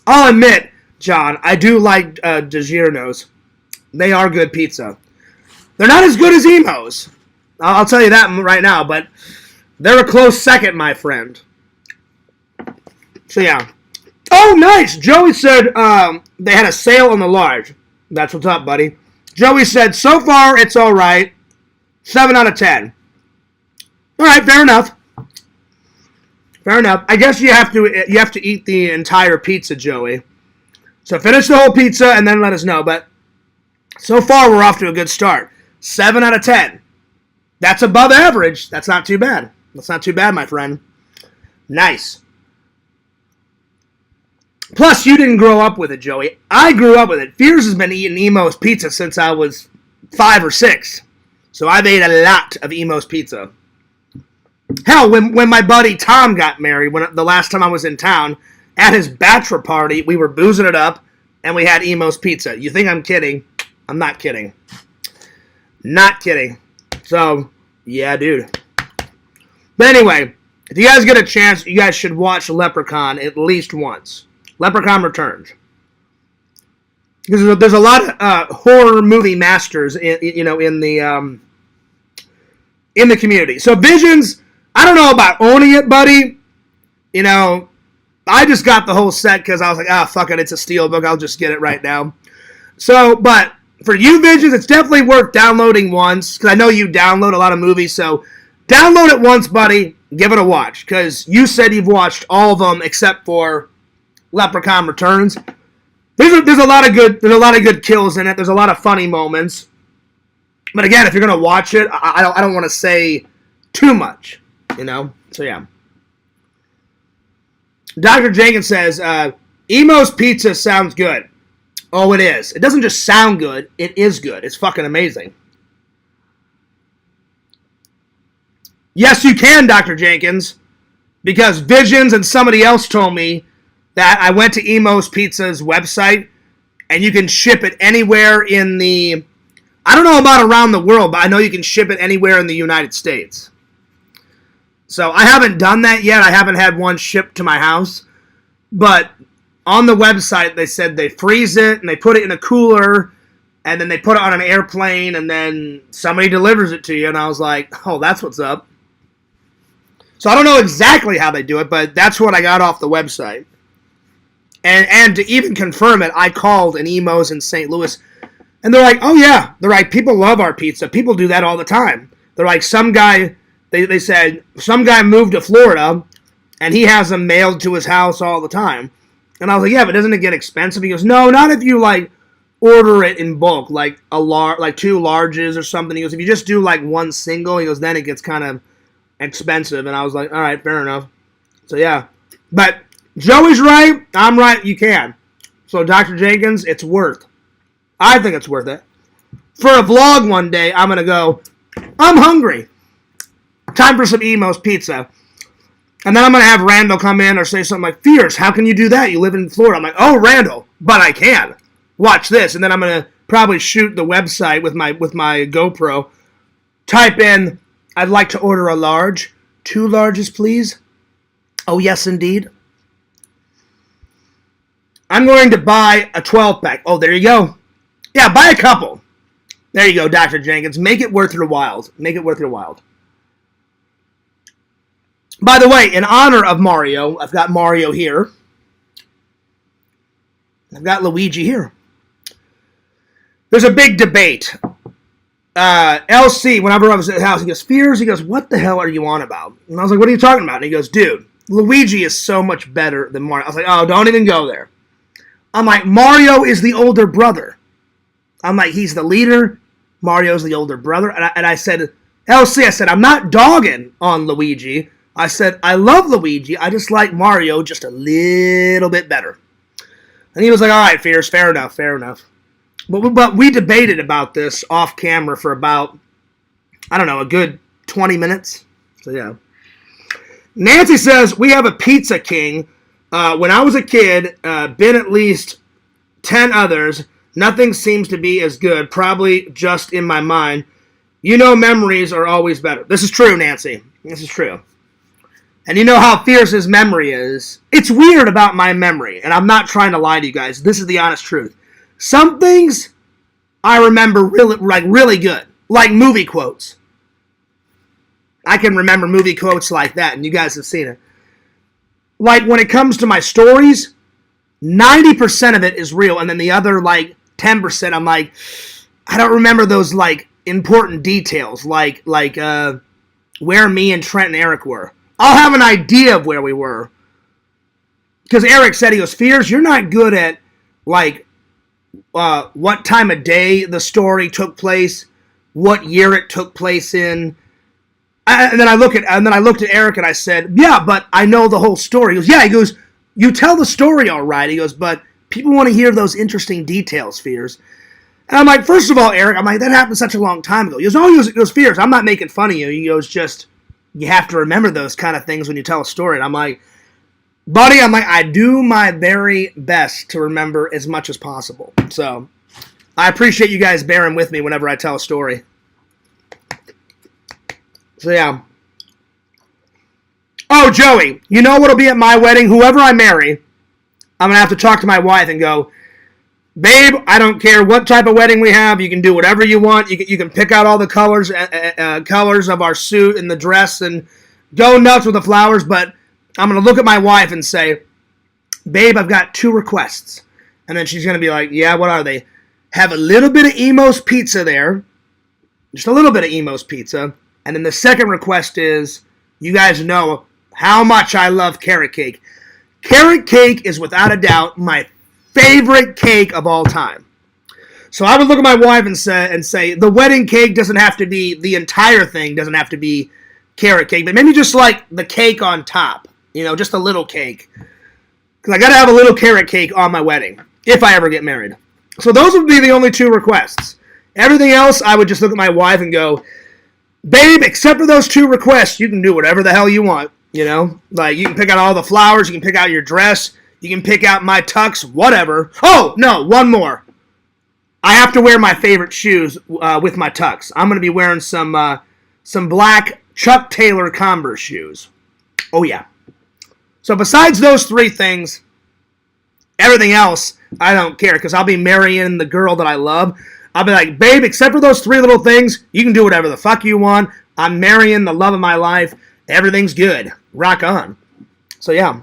S1: I'll admit, John, I do like DiGiorno's. They are good pizza. They're not as good as Emo's. I'll tell you that right now, but they're a close second, my friend. So, yeah. Oh, nice. Joey said they had a sale on the large. That's what's up, buddy. Joey said, so far, it's all right. 7 out of 10. All right, fair enough. Fair enough. I guess you have to eat the entire pizza, Joey. So finish the whole pizza and then let us know. But so far, we're off to a good start. 7 out of 10. That's above average. That's not too bad. That's not too bad, my friend. Nice. Plus, you didn't grow up with it, Joey. I grew up with it. Fears has been eating Emo's Pizza since I was 5 or 6. So I've ate a lot of Emo's Pizza. Hell, when my buddy Tom got married, the last time I was in town, at his bachelor party, we were boozing it up, and we had Emo's Pizza. You think I'm kidding? I'm not kidding. Not kidding. So, yeah, dude. But anyway, if you guys get a chance, you guys should watch Leprechaun at least once. Leprechaun Returns. Because there's a lot of horror movie masters, in the community. So Visions, I don't know about owning it, buddy. You know, I just got the whole set because I was like, fuck it, it's a steelbook. I'll just get it right now. So, but for you, Visions, it's definitely worth downloading once, because I know you download a lot of movies, so download it once, buddy. Give it a watch, because you said you've watched all of them except for Leprechaun Returns. There's a lot of good kills in it. There's a lot of funny moments. But again, if you're gonna watch it, I don't want to say too much, you know. So yeah. Dr. Jenkins says, Emo's Pizza sounds good. Oh, it is. It doesn't just sound good. It is good. It's fucking amazing. Yes, you can, Dr. Jenkins. Because Visions and somebody else told me that I went to Emo's Pizza's website, and you can ship it anywhere in the... I don't know about around the world, but I know you can ship it anywhere in the United States. So I haven't done that yet. I haven't had one shipped to my house. But on the website, they said they freeze it, and they put it in a cooler, and then they put it on an airplane, and then somebody delivers it to you. And I was like, oh, that's what's up. So I don't know exactly how they do it, but that's what I got off the website. And to even confirm it, I called an Emo's in St. Louis, and they're like, oh yeah. They're like, people love our pizza. People do that all the time. They're like, some guy, they said, some guy moved to Florida, and he has them mailed to his house all the time. And I was like, yeah, but doesn't it get expensive? He goes, no, not if you, like, order it in bulk, like like 2 larges or something. He goes, if you just do, like, 1 single, he goes, then it gets kind of expensive. And I was like, all right, fair enough. So, yeah. But Joey's right. I'm right. You can. So, Dr. Jenkins, it's worth. I think it's worth it. For a vlog one day, I'm going to go, I'm hungry. Time for some Emo's Pizza. And then I'm going to have Randall come in or say something like, Fierce, how can you do that? You live in Florida. I'm like, oh, Randall, but I can. Watch this. And then I'm going to probably shoot the website with my GoPro. Type in, I'd like to order a large. 2 larges, please. Oh, yes, indeed. I'm going to buy a 12-pack. Oh, there you go. Yeah, buy a couple. There you go, Dr. Jenkins. Make it worth your while. Make it worth your while. By the way, in honor of Mario, I've got Mario here. I've got Luigi here. There's a big debate. LC, whenever I was at the house, he goes, Fears? He goes, what the hell are you on about? And I was like, what are you talking about? And he goes, dude, Luigi is so much better than Mario. I was like, oh, don't even go there. I'm like, Mario is the older brother. I'm like, he's the leader. Mario's the older brother. And I said, LC, I said, I'm not dogging on Luigi. I said, I love Luigi. I just like Mario just a little bit better. And he was like, all right, Fears, fair enough, fair enough. But we debated about this off camera for about, I don't know, a good 20 minutes. So, yeah. Nancy says, we have a Pizza King. When I was a kid, been at least 10 others. Nothing seems to be as good, probably just in my mind. You know memories are always better. This is true, Nancy. This is true. And you know how fierce his memory is. It's weird about my memory, and I'm not trying to lie to you guys. This is the honest truth. Some things I remember really good, like movie quotes. I can remember movie quotes like that, and you guys have seen it. Like, when it comes to my stories, 90% of it is real, and then the other, 10%, I'm like, I don't remember those, important details, like where me and Trent and Eric were. I'll have an idea of where we were. Because Eric said, he goes, Fears, you're not good at, what time of day the story took place, what year it took place in. And then I looked at Eric and I said, yeah, but I know the whole story. He goes, yeah. He goes, you tell the story all right. He goes, but people want to hear those interesting details, Fears. And I'm like, first of all, Eric, I'm like, that happened such a long time ago. He goes, oh, he goes, Fears, I'm not making fun of you. He goes, just, you have to remember those kind of things when you tell a story. And I'm like, buddy, I do my very best to remember as much as possible. So I appreciate you guys bearing with me whenever I tell a story. So, yeah. Oh, Joey, you know what'll be at my wedding? Whoever I marry, I'm going to have to talk to my wife and go, babe, I don't care what type of wedding we have. You can do whatever you want. You can pick out all the colors of our suit and the dress and go nuts with the flowers. But I'm going to look at my wife and say, babe, I've got 2 requests. And then she's going to be like, yeah, what are they? Have a little bit of Emo's pizza there. Just a little bit of Emo's pizza. And then the second request is, you guys know how much I love carrot cake. Carrot cake is without a doubt my favorite cake of all time. So I would look at my wife and say, the wedding cake doesn't have to be, the entire thing doesn't have to be carrot cake, but maybe just like the cake on top, just a little cake. Because I got to have a little carrot cake on my wedding, if I ever get married. So those would be the only 2 requests. Everything else, I would just look at my wife and go, babe, except for those 2 requests, you can do whatever the hell you want, Like, you can pick out all the flowers, you can pick out your dress, you can pick out my tux, whatever. Oh, no, one more. I have to wear my favorite shoes with my tux. I'm going to be wearing some black Chuck Taylor Converse shoes. Oh, yeah. So besides those 3 things, everything else, I don't care, because I'll be marrying the girl that I love. I'll be like, babe, except for those 3 little things, you can do whatever the fuck you want. I'm marrying the love of my life. Everything's good. Rock on. So, yeah.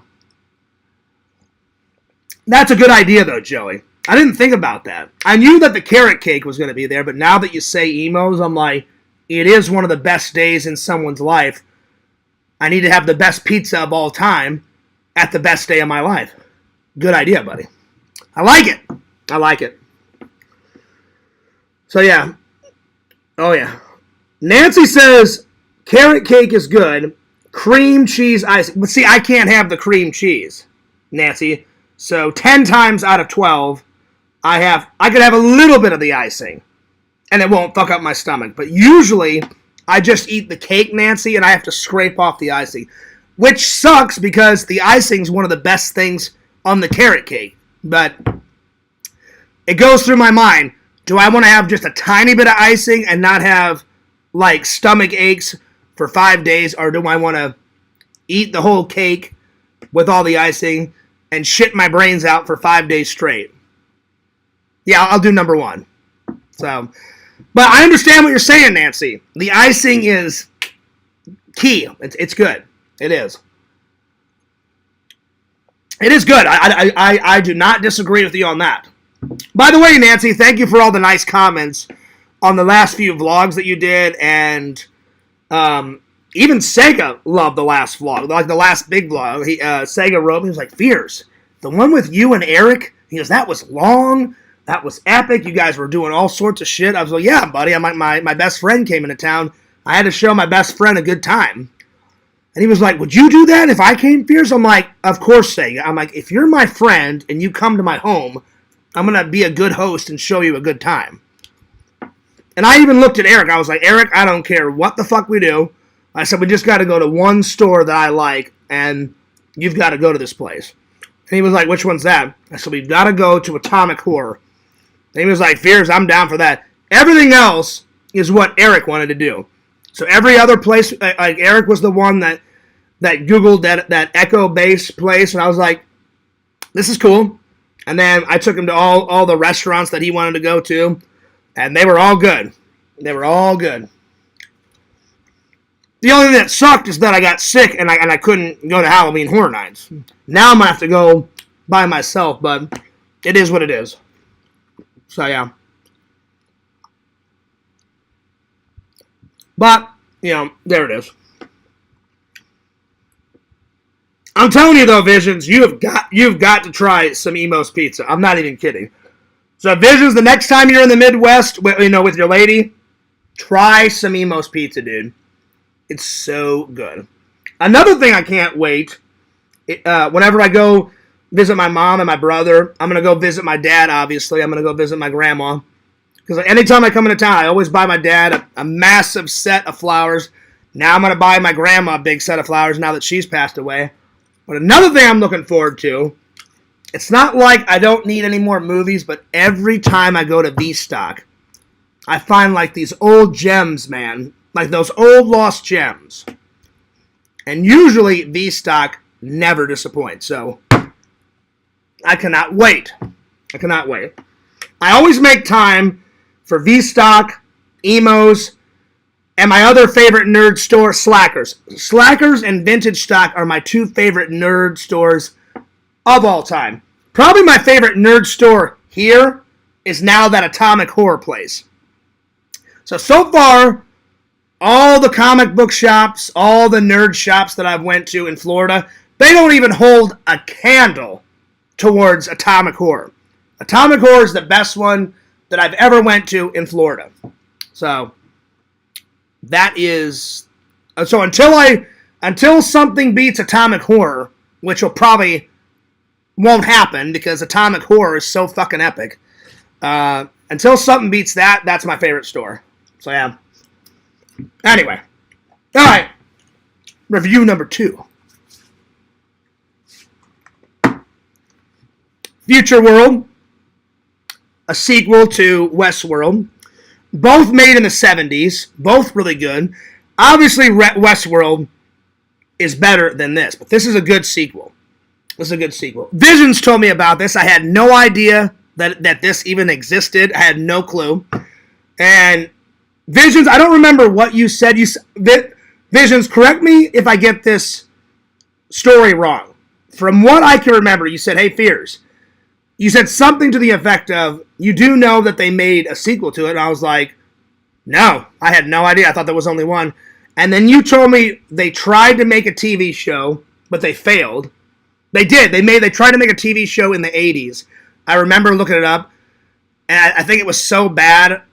S1: That's a good idea, though, Joey. I didn't think about that. I knew that the carrot cake was going to be there, but now that you say Emo's, I'm like, it is one of the best days in someone's life. I need to have the best pizza of all time at the best day of my life. Good idea, buddy. I like it. I like it. So, yeah. Oh, yeah. Nancy says carrot cake is good. Cream cheese icing. But see, I can't have the cream cheese, Nancy. So 10 times out of 12, I could have a little bit of the icing, and it won't fuck up my stomach. But usually, I just eat the cake, Nancy, and I have to scrape off the icing, which sucks because the icing's one of the best things on the carrot cake. But it goes through my mind. Do I want to have just a tiny bit of icing and not have, stomach aches for 5 days, or do I want to eat the whole cake with all the icing and shit my brains out for 5 days straight. Yeah, I'll do number 1. So, but I understand what you're saying, Nancy. The icing is key. It's good. It is. It is good. I do not disagree with you on that. By the way, Nancy, thank you for all the nice comments on the last few vlogs that you did, and even Sega loved the last vlog, like the last big vlog. Sega wrote me, he was like, Fears, the one with you and Eric, he goes, that was long, that was epic, you guys were doing all sorts of shit. I was like, yeah, buddy, I'm like, my best friend came into town, I had to show my best friend a good time. And he was like, would you do that if I came, Fears? I'm like, of course, Sega. I'm like, if you're my friend and you come to my home, I'm going to be a good host and show you a good time. And I even looked at Eric. I was like, Eric, I don't care what the fuck we do. I said, we just got to go to one store that I like, and you've got to go to this place. And he was like, which one's that? I said, we've got to go to Atomic Horror. And he was like, Fears, I'm down for that. Everything else is what Eric wanted to do. So every other place, like Eric was the one that Googled that Echo Base place, and I was like, this is cool. And then I took him to all the restaurants that he wanted to go to, and they were all good. They were all good. The only thing that sucked is that I got sick and I couldn't go to Halloween Horror Nights. Now I'm going to have to go by myself, but it is what it is. So, yeah. But, you know, there it is. I'm telling you though, Visions, you've got to try some Emo's Pizza. I'm not even kidding. So Visions, the next time you're in the Midwest, with your lady, try some Emo's Pizza, dude. It's so good. Another thing I can't wait, whenever I go visit my mom and my brother, I'm going to go visit my dad, obviously. I'm going to go visit my grandma. Because anytime I come into town, I always buy my dad a massive set of flowers. Now I'm going to buy my grandma a big set of flowers now that she's passed away. But another thing I'm looking forward to, it's not like I don't need any more movies, but every time I go to V-Stock, I find like these old gems, man. Like those old lost gems. And usually V-Stock never disappoints. So I cannot wait. I cannot wait. I always make time for V-Stock, Emos, and my other favorite nerd store, Slackers. Slackers and Vintage Stock are my two favorite nerd stores of all time. Probably my favorite nerd store here is now that Atomic Horror place. So far, all the comic book shops, all the nerd shops that I've went to in Florida, they don't even hold a candle towards Atomic Horror. Atomic Horror is the best one that I've ever went to in Florida. So that is, so until something beats Atomic Horror, which will probably won't happen because Atomic Horror is so fucking epic. Until something beats that, that's my favorite store. So yeah. Anyway. Alright. Review number 2. Futureworld. A sequel to Westworld. Both made in the 70s. Both really good. Obviously, Westworld is better than this. But this is a good sequel. This is a good sequel. Visions told me about this. I had no idea that this even existed. I had no clue. And Visions, I don't remember what you said. Visions, correct me if I get this story wrong. From what I can remember, you said, hey, Fears. You said something to the effect of, you do know that they made a sequel to it. And I was like, no, I had no idea. I thought there was only one. And then you told me they tried to make a TV show, but they failed. They did. They tried to make a TV show in the 80s. I remember looking it up. And I think it was so bad.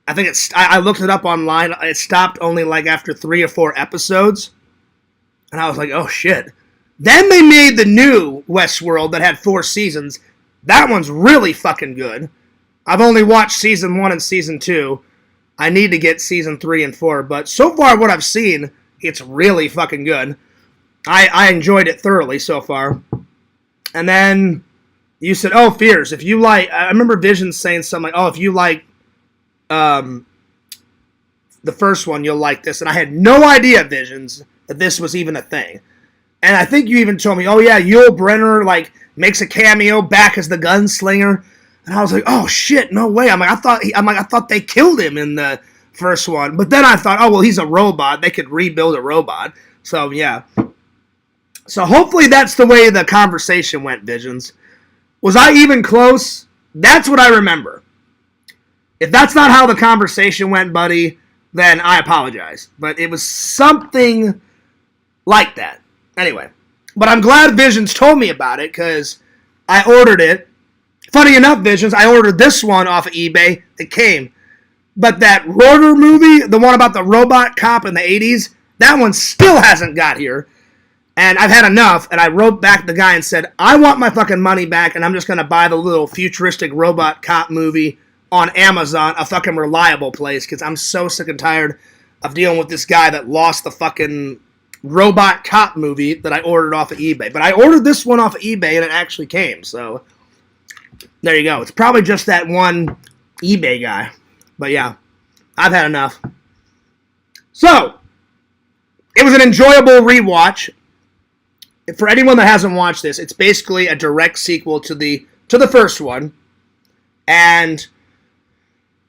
S1: I looked it up online. It stopped only like after 3 or 4 episodes. And I was like, oh shit. Then they made the new Westworld that had 4 seasons. That one's really fucking good. I've only watched season 1 and season 2. I need to get season 3 and 4. But so far what I've seen, it's really fucking good. I enjoyed it thoroughly so far. And then you said, oh, Fears, if you like... I remember Visions saying something like, oh, if you like the first one, you'll like this. And I had no idea, Visions, that this was even a thing. And I think you even told me, oh yeah, Yul Brynner like makes a cameo back as the gunslinger. And I was like, oh shit, no way. I thought they killed him in the first one. But then I thought, oh well, he's a robot. They could rebuild a robot. So yeah. So hopefully that's the way the conversation went, Visions. Was I even close? That's what I remember. If that's not how the conversation went, buddy, then I apologize. But it was something like that. Anyway. But I'm glad Visions told me about it because I ordered it. Funny enough, Visions, I ordered this one off of eBay. It came. But that Rotor movie, the one about the robot cop in the 80s, that one still hasn't got here. And I've had enough, and I wrote back the guy and said, I want my fucking money back, and I'm just going to buy the little futuristic robot cop movie on Amazon, a fucking reliable place, because I'm so sick and tired of dealing with this guy that lost the fucking robot cop movie that I ordered off of eBay. But I ordered this one off of eBay, and it actually came, so there you go. It's probably just that one eBay guy. But yeah, I've had enough. So, it was an enjoyable rewatch. For anyone that hasn't watched this, it's basically a direct sequel to the first one. And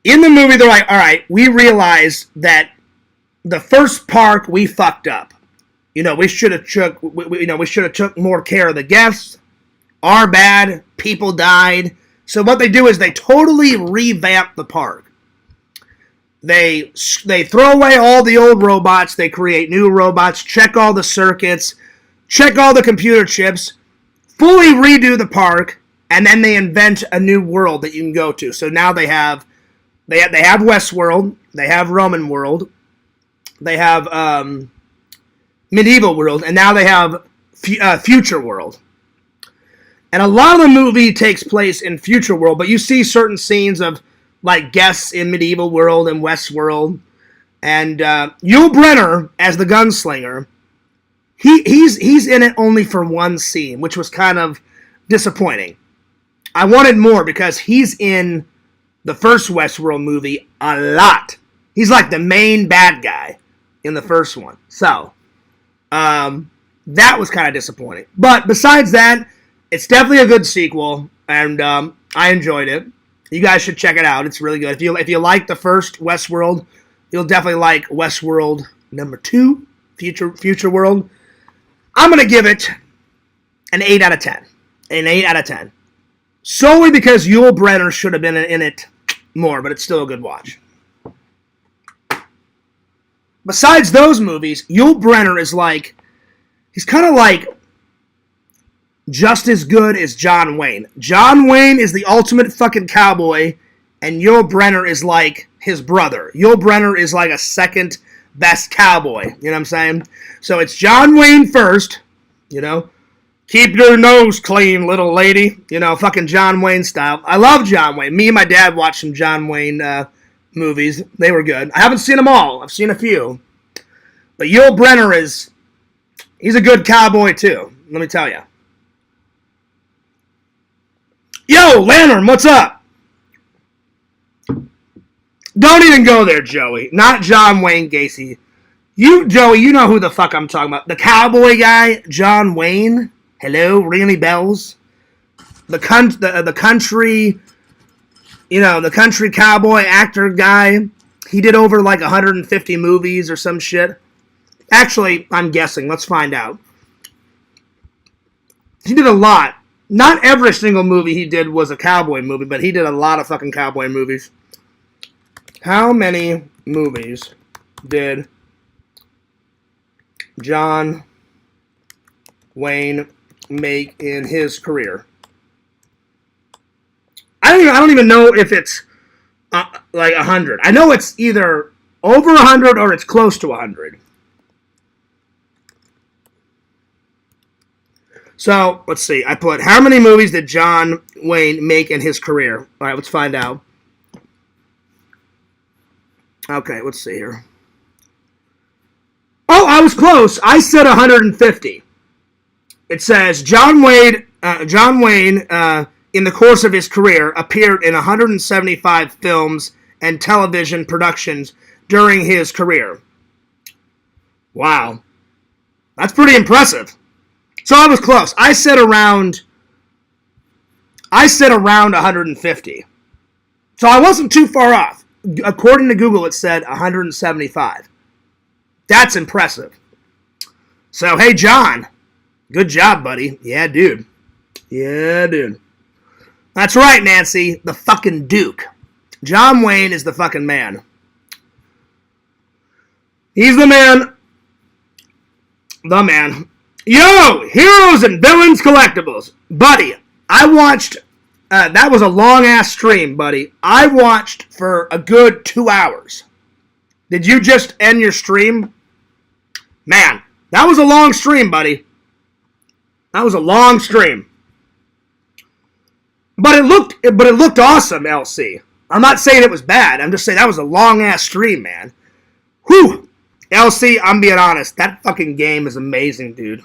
S1: in the movie, they're like, all right, we realized that the first park we fucked up. We should have took more care of the guests. Our bad. People died. So what they do is they totally revamp the park. They throw away all the old robots. They create new robots. Check all the circuits. Check all the computer chips, fully redo the park, and then they invent a new world that you can go to. So now they have Westworld, they have Roman World, they have Medieval World, and now they have Futureworld. And a lot of the movie takes place in Futureworld, but you see certain scenes of like guests in Medieval World and Westworld, and Yul Brynner as the gunslinger. He's in it only for one scene, which was kind of disappointing. I wanted more because he's in the first Westworld movie a lot. He's like the main bad guy in the first one. So, that was kind of disappointing. But besides that, it's definitely a good sequel, and I enjoyed it. You guys should check it out. It's really good. If you like the first Westworld, you'll definitely like Westworld number 2, Futureworld. I'm going to give it an 8 out of 10. An 8 out of 10. Solely because Yul Brynner should have been in it more, but it's still a good watch. Besides those movies, Yul Brynner is like, he's kind of like just as good as John Wayne. John Wayne is the ultimate fucking cowboy, and Yul Brynner is like his brother. Yul Brynner is like a second best cowboy. You know what I'm saying? So it's John Wayne first, Keep your nose clean, little lady. Fucking John Wayne style. I love John Wayne. Me and my dad watched some John Wayne movies. They were good. I haven't seen them all. I've seen a few. But Yul Brynner he's a good cowboy too. Let me tell you. Yo, Lantern, what's up? Don't even go there, Joey. Not John Wayne Gacy. Joey, you know who the fuck I'm talking about. The cowboy guy, John Wayne. Hello, ring any bells? The country, the country cowboy actor guy. He did over like 150 movies or some shit. Actually, I'm guessing. Let's find out. He did a lot. Not every single movie he did was a cowboy movie, but he did a lot of fucking cowboy movies. How many movies did John Wayne make in his career? I don't even know if it's like 100. I know it's either over 100 or it's close to 100. So, let's see. I put, how many movies did John Wayne make in his career? All right, let's find out. Okay, let's see here. Oh, I was close. I said 150. It says John Wayne, in the course of his career, appeared in 175 films and television productions during his career. Wow. That's pretty impressive. So I was close. I said around 150. So I wasn't too far off. According to Google, it said 175. That's impressive. So, hey, John. Good job, buddy. Yeah, dude. Yeah, dude. That's right, Nancy. The fucking Duke. John Wayne is the fucking man. He's the man. The man. Yo, Heroes and Villains Collectibles. Buddy, I watched... that was a long-ass stream, buddy. I watched for a good 2 hours. Did you just end your stream? Man, that was a long stream, buddy. That was a long stream. But it looked awesome, LC. I'm not saying it was bad. I'm just saying that was a long-ass stream, man. Whew. LC, I'm being honest. That fucking game is amazing, dude.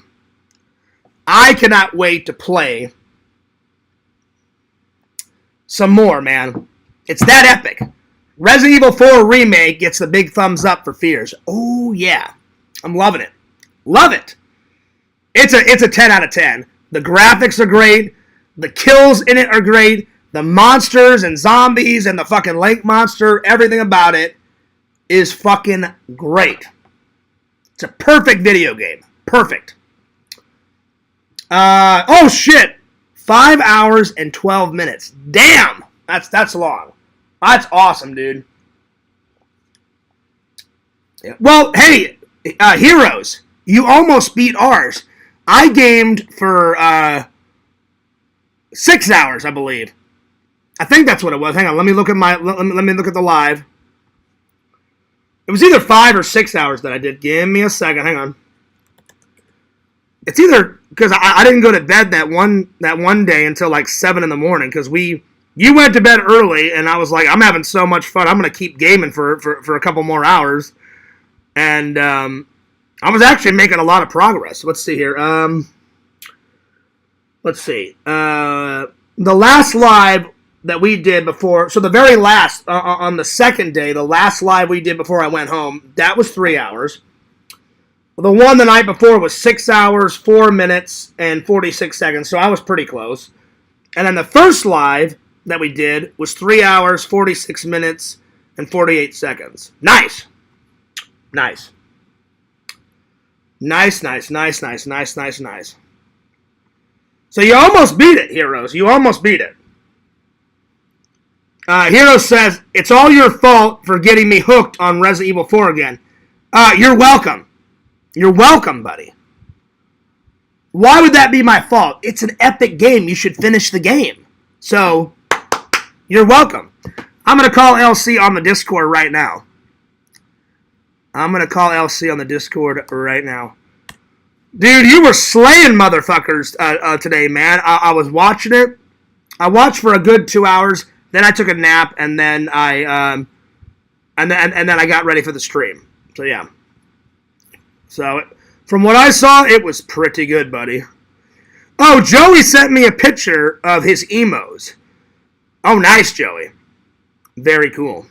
S1: I cannot wait to play some more, man. It's that epic. Resident Evil 4 Remake gets the big thumbs up for Fears. Oh, yeah. I'm loving it. Love it. It's a 10 out of 10. The graphics are great. The kills in it are great. The monsters and zombies and the fucking lake monster, everything about it is fucking great. It's a perfect video game. Perfect. Oh, shit. 5 hours and 12 minutes. Damn! That's long. That's awesome, dude. Yeah. Well, hey, Heroes, you almost beat ours. I gamed for 6 hours, I believe. I think that's what it was. Hang on, let me look at the live. It was either 5 or 6 hours that I did. Give me a second. Hang on. It's either because I didn't go to bed that one day until like 7 in the morning because you went to bed early and I was like, I'm having so much fun. I'm gonna keep gaming for a couple more hours, and I was actually making a lot of progress. Let's see here. Let's see. The last live that we did before, so the very last on the second day, the last live we did before I went home, that was 3 hours. The one the night before was 6 hours, 4 minutes, and 46 seconds, so I was pretty close. And then the first live that we did was 3 hours, 46 minutes, and 48 seconds. Nice. Nice. Nice. So you almost beat it, Heroes. You almost beat it. Heroes says, it's all your fault for getting me hooked on Resident Evil 4 again. You're welcome. You're welcome, buddy. Why would that be my fault? It's an epic game. You should finish the game. So, you're welcome. I'm going to call LC on the Discord right now. Dude, you were slaying motherfuckers today, man. I was watching it. I watched for a good 2 hours. Then I took a nap, and then I got ready for the stream. So, yeah. So, from what I saw, it was pretty good, buddy. Oh, Joey sent me a picture of his emos. Oh, nice, Joey. Very cool.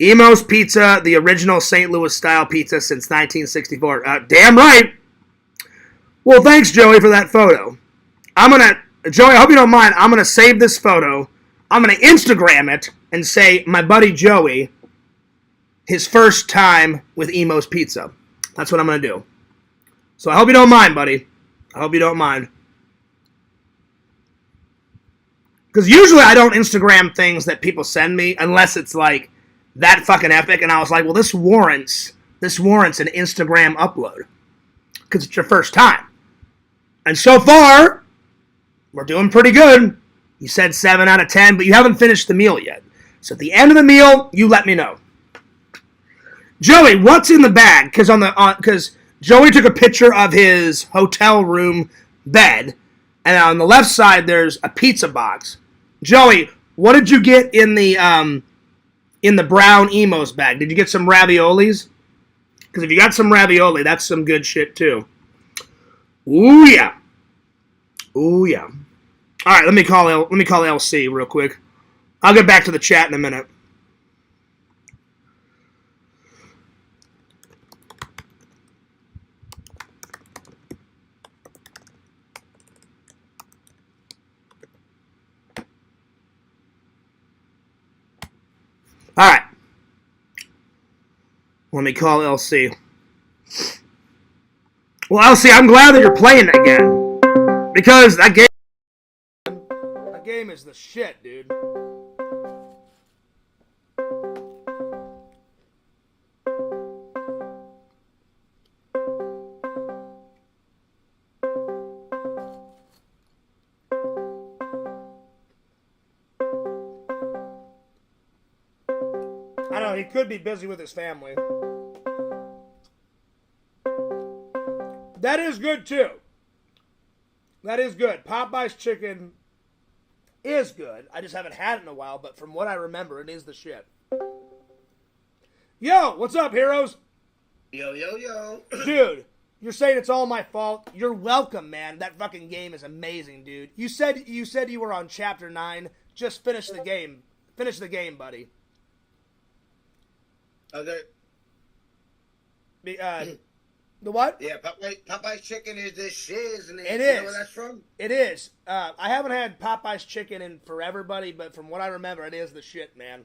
S1: Emo's Pizza, the original St. Louis-style pizza since 1964. Damn right. Well, thanks, Joey, for that photo. Joey, I hope you don't mind. I'm going to save this photo. I'm going to Instagram it and say, my buddy Joey, his first time with Emo's Pizza. That's what I'm going to do. So I hope you don't mind, buddy. I hope you don't mind. Because usually I don't Instagram things that people send me unless it's like that fucking epic. And I was like, well, this warrants an Instagram upload. Because it's your first time. And so far, we're doing pretty good. You said 7 out of 10, but you haven't finished the meal yet. So at the end of the meal, you let me know. Joey, what's in the bag? Because Joey took a picture of his hotel room bed, and on the left side there's a pizza box. Joey, what did you get in the brown Emos bag? Did you get some raviolis? Because if you got some ravioli, that's some good shit too. Ooh yeah. Ooh yeah. All right, let me call LC real quick. I'll get back to the chat in a minute. All right. Let me call LC. Well, LC, I'm glad that you're playing again. Because that game is the shit, dude. I know, he could be busy with his family. That is good, too. That is good. Popeye's chicken is good. I just haven't had it in a while, but from what I remember, it is the shit. Yo, what's up, heroes?
S3: Yo, yo, yo.
S1: Dude, you're saying it's all my fault? You're welcome, man. That fucking game is amazing, dude. You said you were on Chapter 9. Just finish the game. Finish the game, buddy.
S3: Okay.
S1: The what?
S3: Yeah, Popeye's chicken is the shiz, and
S1: it
S3: you
S1: is.
S3: know where that's from?
S1: It is. I haven't had Popeye's chicken in forever, buddy, but from what I remember, it is the shit, man.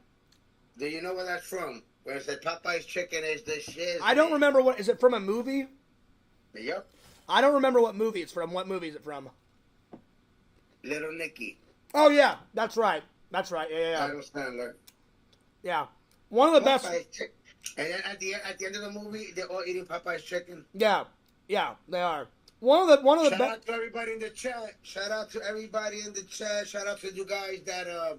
S3: Do you know where that's from? Where it said Popeye's chicken is the shiz.
S1: I don't remember what. Is it from a movie?
S3: Yep.
S1: I don't remember what movie it's from. What movie is it from?
S3: Little Nicky.
S1: Oh yeah, that's right. That's right. Yeah.
S3: Adam Sandler.
S1: Yeah. One of the best.
S3: And then at the end of the movie, they're all eating Popeye's chicken.
S1: Yeah, they are. One of the
S3: Shout out to everybody in the chat. Shout out to everybody in the chat. Shout out to you guys that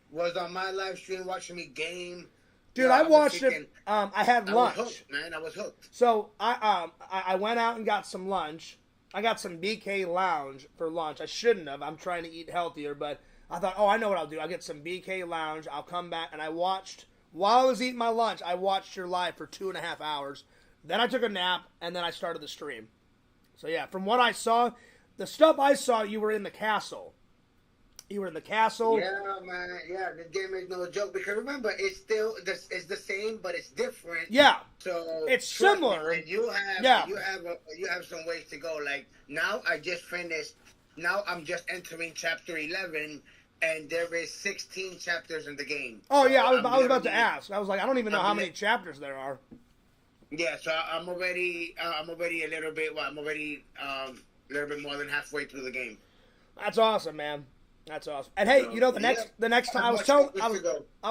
S3: was on my live stream watching me game.
S1: Dude, I watched it. I had lunch.
S3: I was hooked, man. I was hooked.
S1: So I went out and got some lunch. I got some BK Lounge for lunch. I shouldn't have. I'm trying to eat healthier, but I thought, I know what I'll do. I'll get some BK Lounge. I'll come back, and I watched. While I was eating my lunch, I watched your live for 2.5 hours. Then I took a nap, and then I started the stream. So yeah, from what I saw, the stuff I saw, you were in the castle. You were in the castle.
S3: Yeah, man. Yeah, the game is no joke. Because remember, it's the same, but it's different.
S1: Yeah.
S3: So
S1: it's similar.
S3: And you have some ways to go. Like now, I just finished. Now I'm just entering chapter 11. And there is 16 chapters in the game.
S1: Oh, so yeah, I was about to ask. I was like, I don't even know how many chapters there are.
S3: Yeah, so I'm already a little bit. Well, I'm already a little bit more than halfway through the game.
S1: That's awesome, man. That's awesome. And hey, you know the next time I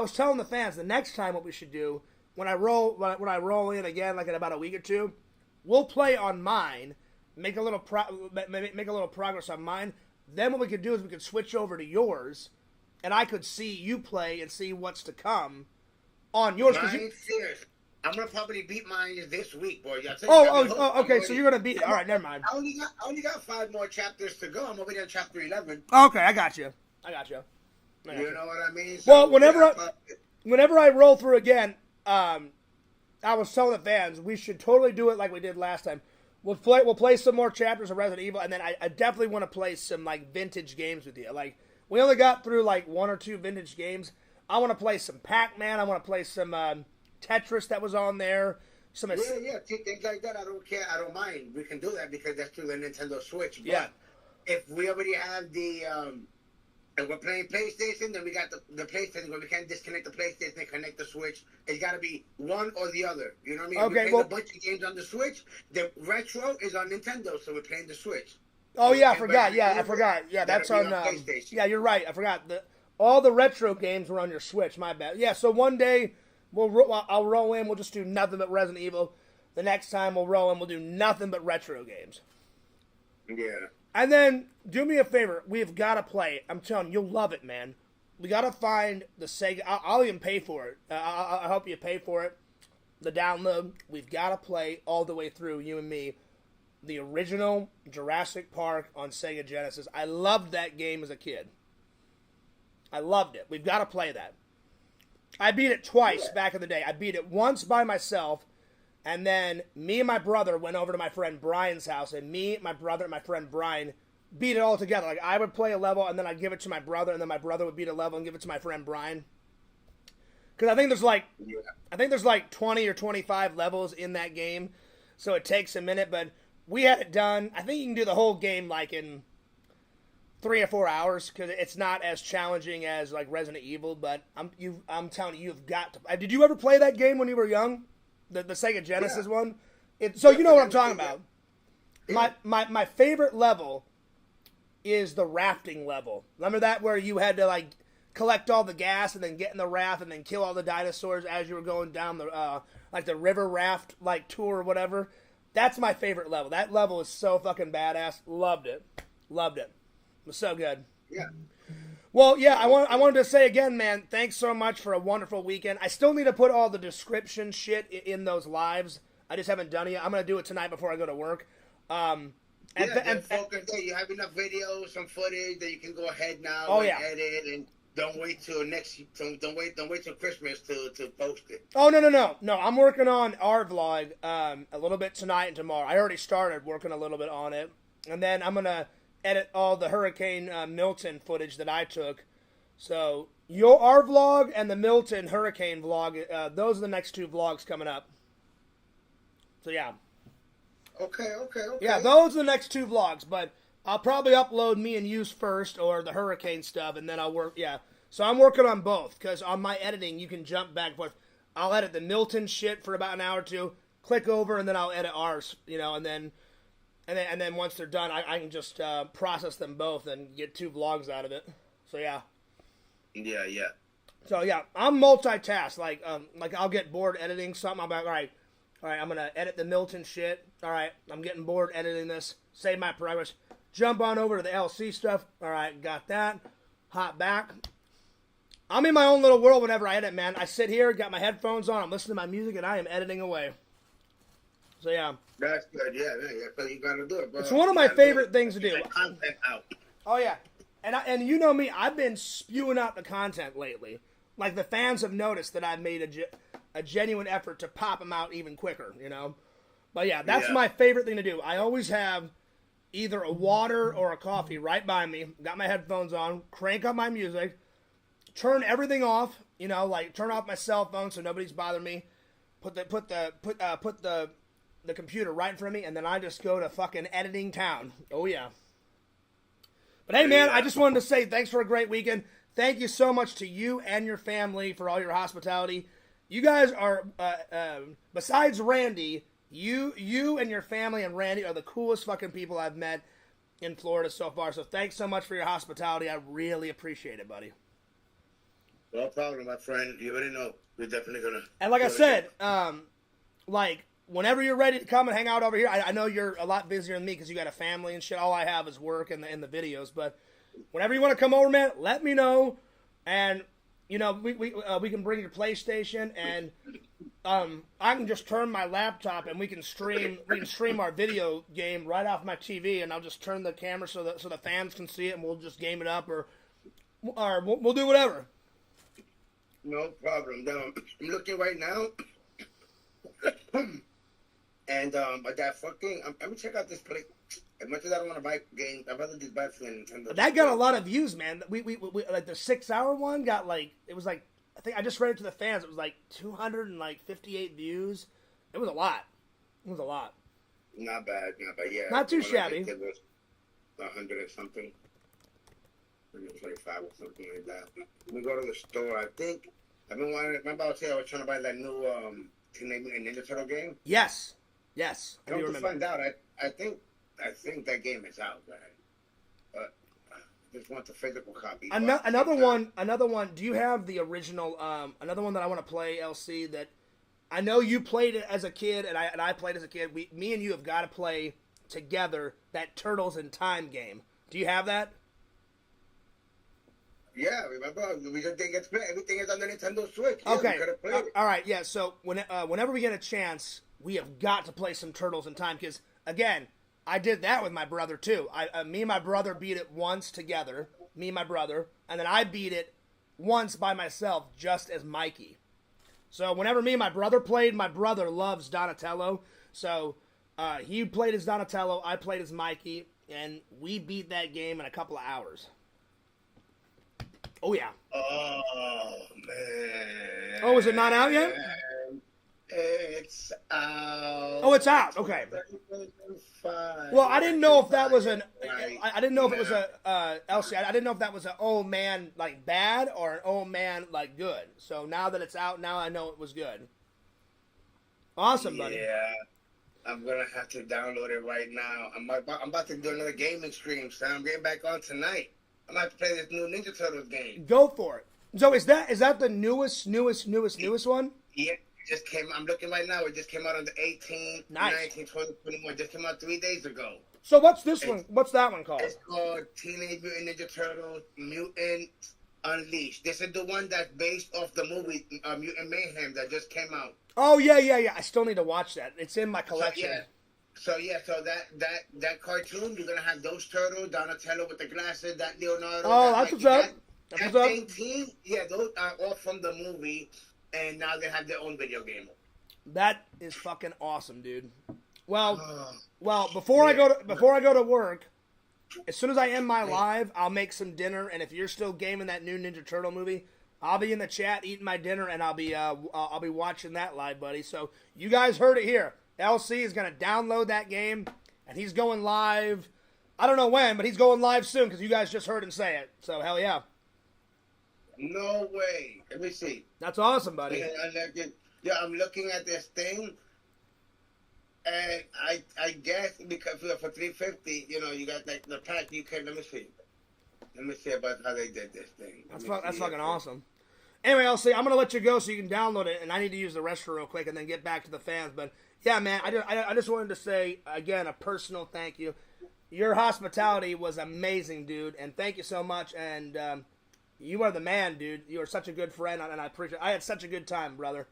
S1: was telling the fans the next time what we should do when I roll in again, like in about a week or two, we'll play on mine, make a little progress on mine. Then what we could do is we could switch over to yours, and I could see you play and see what's to come on yours.
S3: Mine's serious. I'm gonna probably beat mine this week, boy.
S1: Okay. So you're gonna beat it. All right, never mind.
S3: I only got 5 more chapters to go. I'm already on chapter 11.
S1: Okay, I got you.
S3: You know what I mean?
S1: So, well, whenever I roll through again, I was telling the fans we should totally do it like we did last time. We'll play some more chapters of Resident Evil, and then I definitely want to play some like vintage games with you. Like we only got through like 1 or 2 vintage games. I want to play some Pac-Man. I want to play some Tetris that was on there.
S3: Things like that. I don't care. I don't mind. We can do that because that's through the Nintendo Switch. But
S1: yeah.
S3: If we already have the and we're playing PlayStation, then we got the PlayStation where we can't disconnect the PlayStation and connect the Switch. It's got to be one or the other. You know what I mean?
S1: Okay,
S3: we play a bunch of games on the Switch. The retro is on Nintendo, so we're playing the Switch.
S1: Oh, yeah, I forgot. Yeah, that's on PlayStation. Yeah, you're right. I forgot. All the retro games were on your Switch. My bad. Yeah, so one day I'll roll in. We'll just do nothing but Resident Evil. The next time we'll roll in, we'll do nothing but retro games.
S3: Yeah.
S1: And then, do me a favor. We've got to play it. I'm telling you, you'll love it, man. We got to find the Sega. I'll even pay for it. I'll help you pay for it. The download. We've got to play all the way through, you and me, the original Jurassic Park on Sega Genesis. I loved that game as a kid. I loved it. We've got to play that. I beat it twice back in the day. I beat it once by myself. And then me and my brother went over to my friend Brian's house, and me, my brother, and my friend Brian beat it all together. Like, I would play a level, and then I'd give it to my brother, and then my brother would beat a level and give it to my friend Brian. Because I think there's like 20 or 25 levels in that game, so it takes a minute. But we had it done. I think you can do the whole game like in 3 or 4 hours because it's not as challenging as like Resident Evil. But I'm telling you, you've got to. Did you ever play that game when you were young? The Sega Genesis one. So you know what I'm talking about. My favorite level is the rafting level. Remember that where you had to like collect all the gas and then get in the raft and then kill all the dinosaurs as you were going down the like the river raft like tour or whatever. That's my favorite level. That level is so fucking badass. Loved it. It was so good.
S3: Yeah.
S1: Well, yeah, I wanted to say again, man, thanks so much for a wonderful weekend. I still need to put all the description shit in those lives. I just haven't done it yet. I'm going to do it tonight before I go to work.
S3: You have enough videos, some footage that you can go ahead now and edit, and don't wait till Christmas to post it.
S1: Oh no! I'm working on our vlog a little bit tonight and tomorrow. I already started working a little bit on it, and then I'm gonna edit all the Hurricane Milton footage that I took. So our vlog and the Milton Hurricane vlog, those are the next 2 vlogs coming up. So yeah.
S3: Okay.
S1: Yeah, those are the next 2 vlogs, but I'll probably upload me and Use first, or the Hurricane stuff, and then I'll work, So I'm working on both, because on my editing, you can jump back and forth. I'll edit the Milton shit for about an hour or 2, click over, and then I'll edit ours, and then once they're done, I can just process them both and get 2 vlogs out of it. So yeah.
S3: Yeah.
S1: So yeah, I'm multitask. Like I'll get bored editing something. I'm like, all right, I'm gonna edit the Milton shit. All right, I'm getting bored editing this. Save my progress. Jump on over to the LC stuff. All right, got that. Hop back. I'm in my own little world whenever I edit, man. I sit here, got my headphones on, I'm listening to my music, and I am editing away. So yeah.
S3: That's good. Yeah. So you gotta do it, bro.
S1: It's one of my favorite things to do.
S3: Content out.
S1: Oh yeah, and you know me, I've been spewing out the content lately. Like the fans have noticed that I've made a genuine effort to pop them out even quicker, But yeah, that's my favorite thing to do. I always have either a water or a coffee right by me. Got my headphones on, crank up my music, turn everything off. Like turn off my cell phone so nobody's bothering me. Put the computer right in front of me, and then I just go to fucking editing town. Oh yeah. But hey, man, I just wanted to say thanks for a great weekend. Thank you so much to you and your family for all your hospitality. You guys are, besides Randy, you and your family and Randy are the coolest fucking people I've met in Florida so far. So thanks so much for your hospitality. I really appreciate it, buddy.
S3: No problem, my friend. You already know. We're definitely going to...
S1: And like I said, whenever you're ready to come and hang out over here, I know you're a lot busier than me because you got a family and shit. All I have is work and the videos. But whenever you want to come over, man, let me know. And, we can bring your PlayStation, and I can just turn my laptop and we can stream our video game right off my TV, and I'll just turn the camera so the fans can see it, and we'll just game it up, or we'll do whatever.
S3: No problem. I'm looking right now. And I got fucking. Let me check out this place. As much as I don't want to buy games, I'd rather just buy it for Nintendo.
S1: That got a lot of views, man. We like the 6-hour one got I think I just read it to the fans. It was 258 views. It was a lot.
S3: Not bad. Yeah.
S1: Not too shabby.
S3: It was 100 or something. 125 or something like that. We go to the store. I think I've been wanting. Remember I was trying to buy that new Ninja Turtle game.
S1: Yes.
S3: I don't find out. I think that game is out, man. But I just want the physical copy.
S1: Another one. Do you have the original? Another one that I want to play, LC. That I know you played it as a kid, and I played as a kid. Me and you have got to play together that Turtles in Time game. Do you have that?
S3: Yeah, remember we just didn't get to play. Everything is on the Nintendo Switch. Yeah,
S1: okay.
S3: We gotta play it.
S1: All right. Yeah. So whenever we get a chance, we have got to play some Turtles in Time because again, I did that with my brother too. Me and my brother beat it once together. Me and my brother, and then I beat it once by myself, just as Mikey. So whenever me and my brother played, my brother loves Donatello. So he played as Donatello, I played as Mikey, and we beat that game in a couple of hours. Oh, yeah.
S3: Oh, man.
S1: Oh, is it not out yet?
S3: It's out.
S1: Oh, it's out. Okay. Well, I didn't know if that was I didn't know if it was a LC. I didn't know if that was an oh man like bad or an oh man like good. So now that it's out, now I know it was good. Awesome, buddy.
S3: Yeah, I'm gonna have to download it right now. I'm about to do another gaming stream, so I'm getting back on tonight. I'm about to play this new Ninja Turtles game.
S1: Go for it. So is that the newest one?
S3: Yeah, it just came. I'm looking right now. It just came out on the 18th,
S1: nice.
S3: 19th, 20, 21. Just came out 3 days ago.
S1: So what's this one? What's that one called?
S3: It's called Teenage Mutant Ninja Turtles Mutant Unleashed. This is the one that's based off the movie Mutant Mayhem that just came out.
S1: Oh yeah. I still need to watch that. It's in my collection.
S3: So that cartoon, you're gonna have those turtles, Donatello with the glasses, that Leonardo.
S1: Oh, that's what's up.
S3: That same team, those are all from the movie, and now they have their own video game.
S1: That is fucking awesome, dude. Well, before I go to work, as soon as I end my live, I'll make some dinner, and if you're still gaming that new Ninja Turtle movie, I'll be in the chat eating my dinner, and I'll be watching that live, buddy. So you guys heard it here. LC is gonna download that game, and he's going live. I don't know when, but he's going live soon because you guys just heard him say it. So hell yeah.
S3: No way. Let me see.
S1: That's awesome, buddy.
S3: Yeah, I'm looking at this thing, and I guess because for $350, you got like the pack. You can let me see about how they did this thing.
S1: That's fucking awesome. Anyway, LC, I'm gonna let you go so you can download it, and I need to use the restroom real quick and then get back to the fans. But yeah, man, I just wanted to say again a personal thank you. Your hospitality was amazing, dude, and thank you so much. And you are the man, dude. You are such a good friend, and I appreciate it. I had such a good time, brother.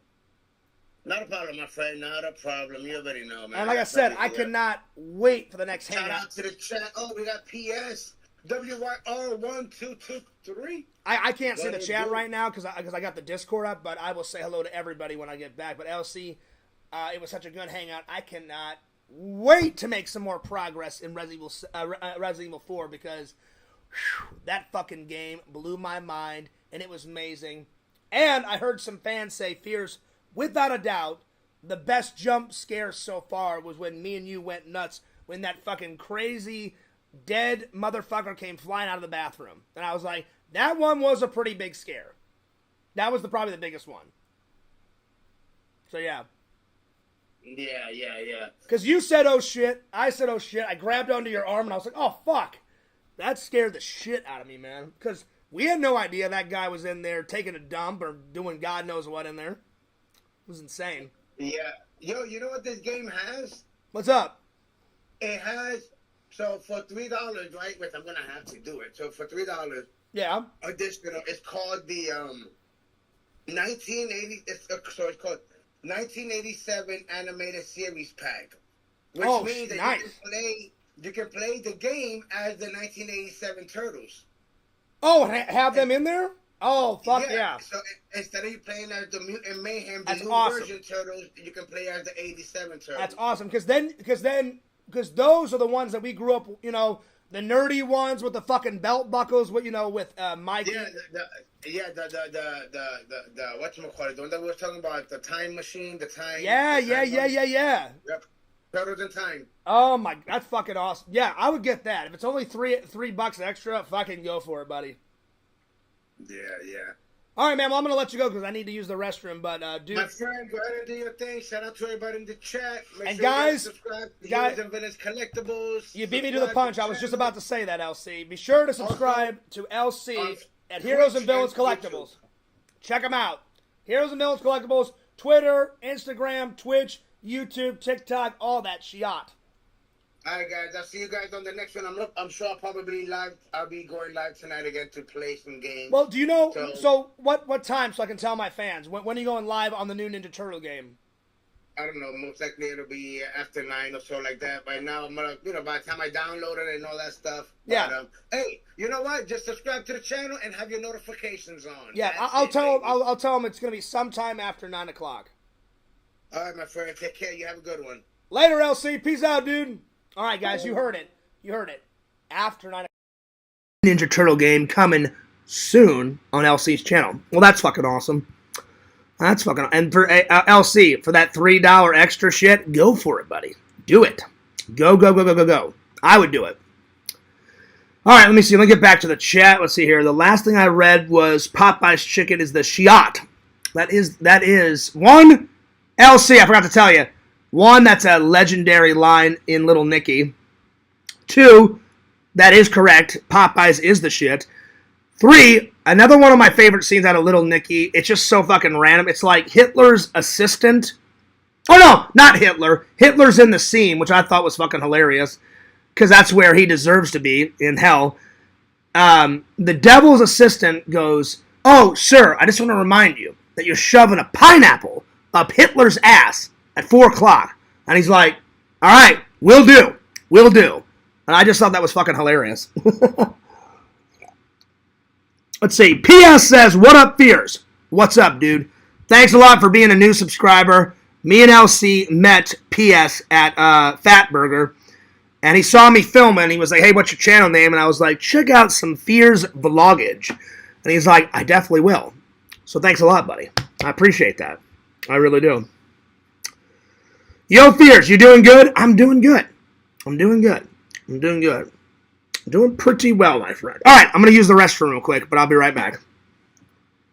S3: Not a problem, my friend. Not a problem. You already know, man.
S1: And like I said, I cannot wait for the next hangout.
S3: Shout out to the chat. Oh, we got PS. WYR1223.
S1: I can't see the chat right now because I got the Discord up, but I will say hello to everybody when I get back. But LC, it was such a good hangout. I cannot wait to make some more progress in Resident Evil 4 because that fucking game blew my mind, and it was amazing. And I heard some fans say, Fierce, without a doubt, the best jump scare so far was when me and you went nuts when that fucking crazy dead motherfucker came flying out of the bathroom. And I was like, that one was a pretty big scare. That was probably the biggest one. So yeah.
S3: Yeah.
S1: Because you said, oh shit. I said, oh shit. I grabbed onto your arm and I was like, oh fuck. That scared the shit out of me, man. Because we had no idea that guy was in there taking a dump or doing God knows what in there. It was insane.
S3: Yeah. Yo, you know what this game has?
S1: What's up?
S3: It has, so for $3, right? Which I'm going to have to do it. So for $3.
S1: Yeah.
S3: Additional, it's called the 1980, it's called 1987 Animated Series Pack. Which means that
S1: nice.
S3: you can play the game as the 1987 Turtles.
S1: Oh, have them in there? Oh, fuck yeah.
S3: So instead of you playing as the Mutant Mayhem, the
S1: That's
S3: new
S1: awesome.
S3: version Turtles, you can play as the 87 Turtles.
S1: That's awesome, because those are the ones that we grew up, the nerdy ones with the fucking belt buckles, with Mikey.
S3: Yeah, the whatchamacallit, the one that we were talking about, the time machine, the time.
S1: Yeah.
S3: Yep. Turtles in Time.
S1: Oh my, that's fucking awesome. Yeah, I would get that. If it's only $3 extra, fucking go for it, buddy.
S3: Yeah.
S1: All right, man. Well, I'm gonna let you go because I need to use the restroom. But dude,
S3: my friend, go ahead and do your thing. Shout out to everybody in the chat. Make
S1: and
S3: sure
S1: guys,
S3: you subscribe to
S1: guys,
S3: Heroes and Villains Collectibles.
S1: You beat me to the punch. I was just about to say that, LC. Be sure to subscribe to LC at Heroes and Villains Collectibles. Check them out. Heroes and Villains Collectibles, Twitter, Instagram, Twitch, YouTube, TikTok, all that shit.
S3: All right, guys. I'll see you guys on the next one. I'm sure I'll be going live tonight again to play some games.
S1: Well, do you know? So what time? So I can tell my fans when are you going live on the new Ninja Turtle game?
S3: I don't know. Most likely it'll be after 9 or so like that. By now, I'm gonna, by the time I download it and all that stuff.
S1: Yeah.
S3: But, hey, you know what? Just subscribe to the channel and have your notifications on.
S1: Yeah, I'll tell them it's gonna be sometime after 9 o'clock.
S3: All right, my friend. Take care. You have a good one.
S1: Later, LC. Peace out, dude. All right, guys, you heard it. After 9 o'clock. Ninja Turtle game coming soon on LC's channel. Well, that's fucking awesome. And for LC, for that $3 extra shit, go for it, buddy. Do it. Go. I would do it. All right, let me see. Let me get back to the chat. Let's see here. The last thing I read was Popeye's chicken is the Shiat. That is one LC. I forgot to tell you. One, that's a legendary line in Little Nicky. Two, that is correct. Popeye's is the shit. Three, another one of my favorite scenes out of Little Nicky. It's just so fucking random. It's like Hitler's assistant. Oh, no, not Hitler. Hitler's in the scene, which I thought was fucking hilarious. Because that's where he deserves to be, in hell. The devil's assistant goes, "Oh, sir, I just want to remind you that you're shoving a pineapple up Hitler's ass at 4 o'clock. And he's like, "All right, will do. Will do." And I just thought that was fucking hilarious. Let's see. PS says, "What up, Fears?" What's up, dude? Thanks a lot for being a new subscriber. Me and LC met PS at Fatburger. And he saw me filming, and he was like, "Hey, what's your channel name?" And I was like, "Check out some Fears Vloggage." And he's like, "I definitely will." So thanks a lot, buddy. I appreciate that. I really do. Yo, Fears, you doing good? I'm doing good. I'm doing good. I'm doing good. I'm doing pretty well, my friend. All right, I'm going to use the restroom real quick, but I'll be right back.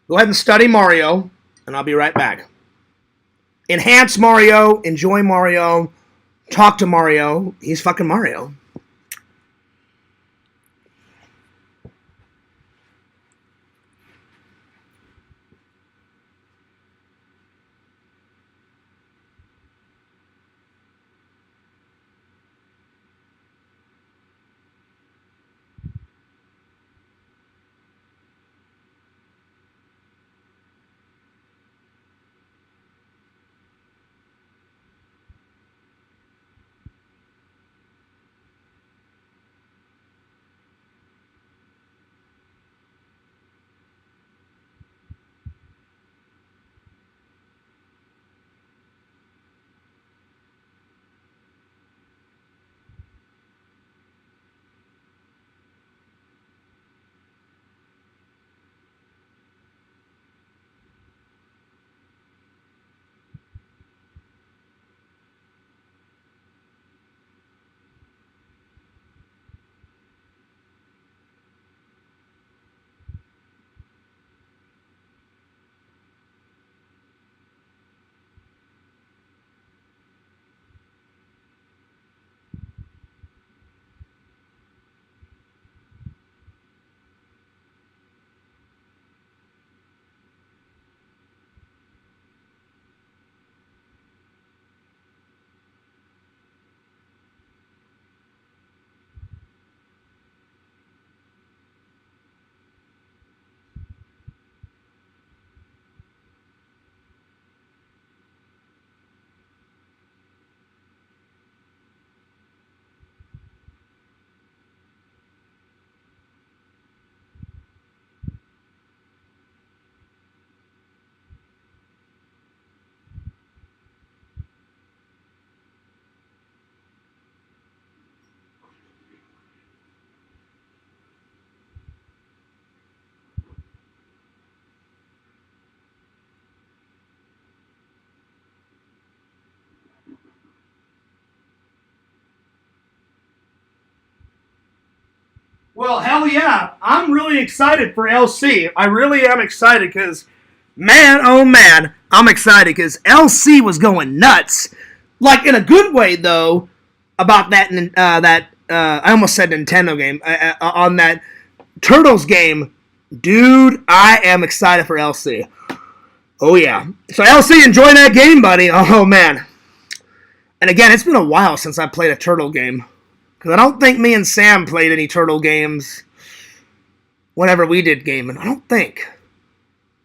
S1: Go ahead and study Mario, and I'll be right back. Enhance Mario. Enjoy Mario. Talk to Mario. He's fucking Mario. Well, hell yeah. I'm really excited for LC. I really am excited because, man, oh man, I'm excited because LC was going nuts. Like, in a good way, though, about that I almost said Nintendo game, on that Turtles game. Dude, I am excited for LC. Oh, yeah. So, LC, enjoy that game, buddy. Oh, man. And again, it's been a while since I played a Turtle game. Because I don't think me and Sam played any Turtle games whenever we did gaming. I don't think.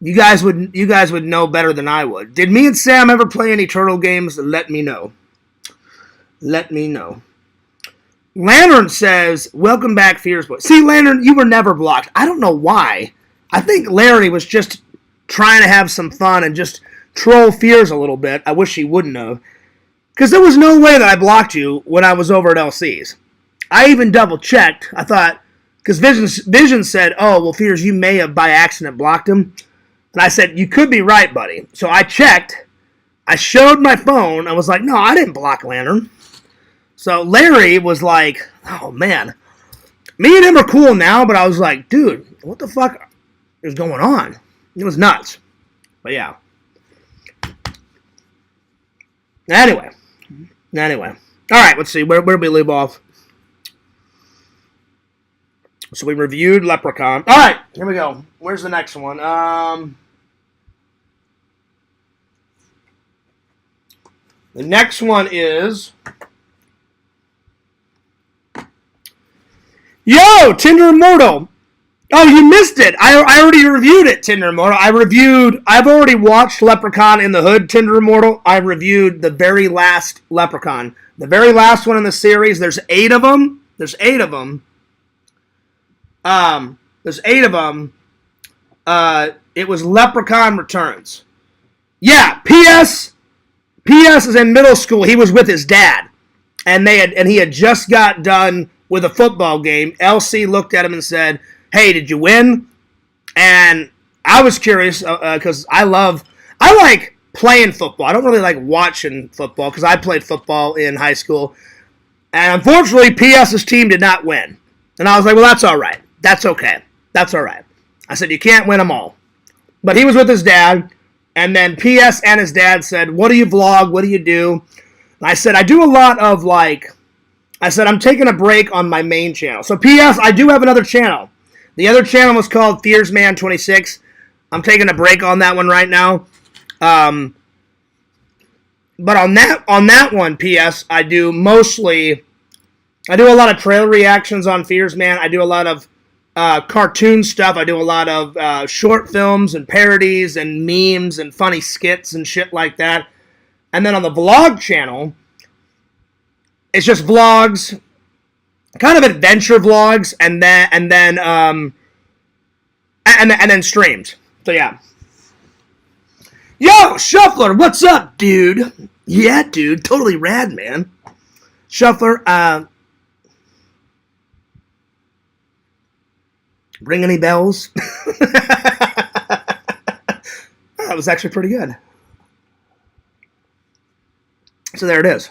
S1: You guys would know better than I would. Did me and Sam ever play any Turtle games? Let me know. Let me know. Lantern says, "Welcome back, Fears Boy." See, Lantern, you were never blocked. I don't know why. I think Larry was just trying to have some fun and just troll Fears a little bit. I wish he wouldn't have. Because there was no way that I blocked you when I was over at LC's. I even double-checked. I thought, because Vision said, "Oh, well, Fears, you may have by accident blocked him." And I said, "You could be right, buddy." So I checked. I showed my phone. I was like, "No, I didn't block Lantern." So Larry was like, "Oh, man." Me and him are cool now, but I was like, dude, what the fuck is going on? It was nuts. But yeah. Anyway. All right, let's see. Where did we leave off? So we reviewed Leprechaun. All right, here we go. Where's the next one? The next one is... Yo, Tinder Immortal. Oh, you missed it. I already reviewed it, Tinder Immortal. I've already watched Leprechaun in the Hood, Tinder Immortal. I reviewed the very last Leprechaun. The very last one in the series. There's 8 of them. It was Leprechaun Returns. Yeah, P.S. is in middle school. He was with his dad. And he had just got done with a football game. LC looked at him and said, hey, did you win? And I was curious because I like playing football. I don't really like watching football because I played football in high school. And unfortunately, PS's team did not win. And I was like, well, that's all right. That's okay. That's all right. I said, you can't win them all. But he was with his dad. And then PS and his dad said, what do you vlog? What do you do? And I said, I do a lot of I'm taking a break on my main channel. So PS, I do have another channel. The other channel was called Fearsman26. I'm taking a break on that one right now. But on that one, PS, I do a lot of trailer reactions on Fearsman. I do a lot of cartoon stuff. I do a lot of short films and parodies and memes and funny skits and shit like that. And then on the vlog channel, it's just vlogs, kind of adventure vlogs, and then streams. So yeah. Yo, Shuffler, what's up, dude? Yeah, dude, totally rad, man. Shuffler, ring any bells? That was actually pretty good. So there it is.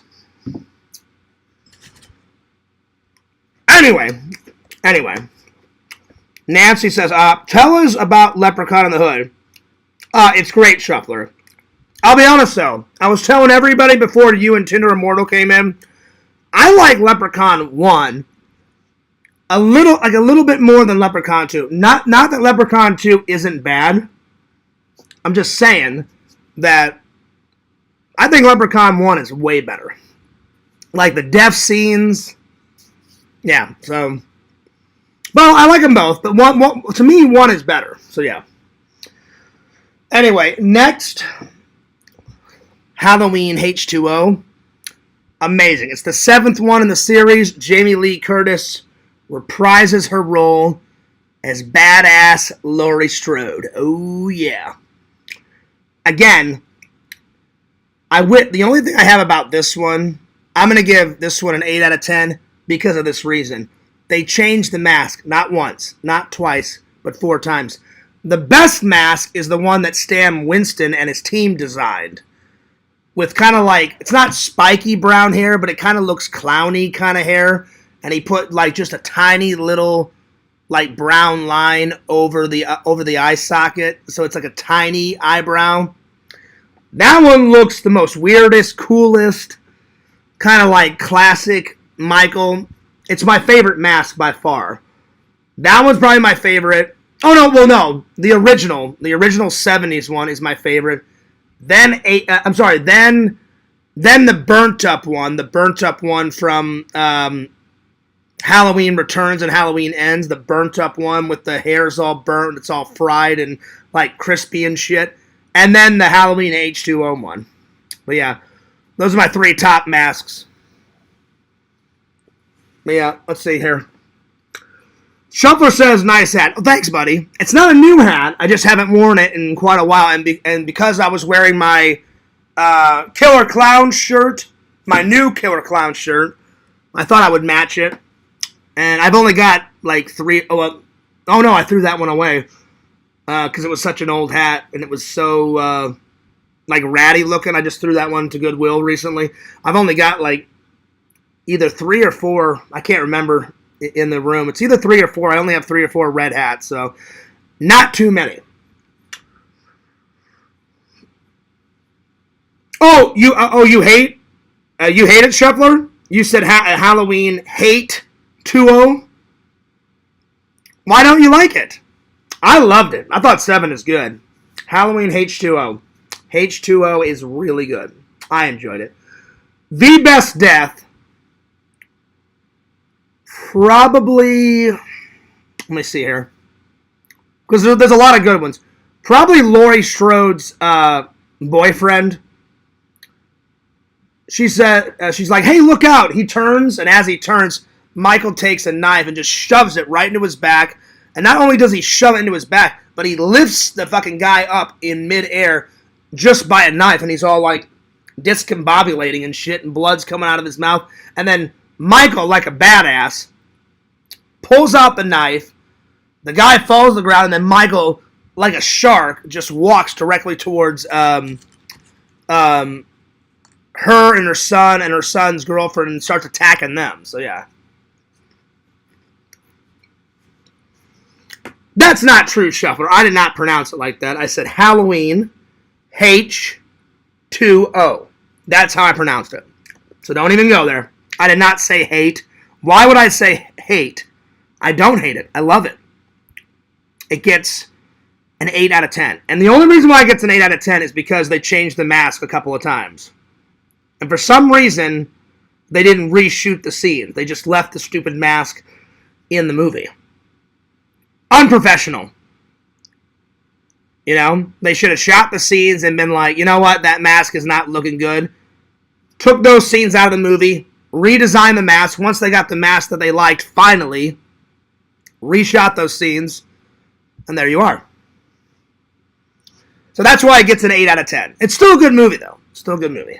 S1: Anyway. Nancy says, tell us about Leprechaun in the Hood. It's great, Shuffler. I'll be honest, though. I was telling everybody before you and Tinder Immortal came in, I like Leprechaun 1 a little bit more than Leprechaun 2. Not that Leprechaun 2 isn't bad. I'm just saying that I think Leprechaun 1 is way better. Like the death scenes. Yeah, so... Well, I like them both, but one to me, 1 is better. So, yeah. Anyway, next, Halloween H20. Amazing. It's the 7th one in the series. Jamie Lee Curtis reprises her role as badass Laurie Strode. Oh, yeah. Again, the only thing I have about this one, I'm going to give this one an 8 out of 10 because of this reason. They changed the mask, not once, not twice, but 4 times. The best mask is the one that Stan Winston and his team designed. With kind of like, it's not spiky brown hair, but it kind of looks clowny kind of hair. And he put like just a tiny little like brown line over the eye socket. So it's like a tiny eyebrow. That one looks the most weirdest, coolest, kind of like classic Michael. It's my favorite mask by far. That one's probably my favorite. Oh, no, well, no. The original 70s one is my favorite. Then, then the burnt up one from Halloween Returns and Halloween Ends, the burnt up one with the hair's all burnt, it's all fried and, like, crispy and shit. And then the Halloween H20 one. But, yeah, those are my 3 top masks. Yeah, let's see here. Shuffler says, nice hat. Oh, thanks, buddy. It's not a new hat. I just haven't worn it in quite a while. And because I was wearing my Killer Clown shirt, my new Killer Clown shirt, I thought I would match it. And I've only got like 3. Oh no, I threw that one away. Because it was such an old hat. And it was so like ratty looking. I just threw that one to Goodwill recently. I've only got like either 3 or 4, I can't remember, in the room. It's either 3 or 4. I only have 3 or 4 red hats, so not too many. Oh, you hate? You hate it, Shuffler? You said Halloween hate 2-0? Why don't you like it? I loved it. I thought 7 is good. Halloween H20. H20 is really good. I enjoyed it. The best death, probably, let me see here, because there's a lot of good ones. Probably Laurie Strode's boyfriend. She said, she's like, hey, look out. He turns, and as he turns, Michael takes a knife and just shoves it right into his back. And not only does he shove it into his back, but he lifts the fucking guy up in midair just by a knife. And he's all like discombobulating and shit, and blood's coming out of his mouth. And then Michael, like a badass, pulls out the knife. The guy falls to the ground, and then Michael, like a shark, just walks directly towards her and her son and her son's girlfriend and starts attacking them. So, yeah. That's not true, Shuffler. I did not pronounce it like that. I said Halloween H20. That's how I pronounced it. So don't even go there. I did not say hate. Why would I say hate? I don't hate it. I love it. It gets an 8 out of 10. And the only reason why it gets an 8 out of 10 is because they changed the mask a couple of times. And for some reason, they didn't reshoot the scene. They just left the stupid mask in the movie. Unprofessional. You know, they should have shot the scenes and been like, you know what, that mask is not looking good. Took those scenes out of the movie, redesigned the mask. Once they got the mask that they liked, finally, reshot those scenes, and there you are. So that's why it gets an 8 out of 10. It's still a good movie, though. Still a good movie.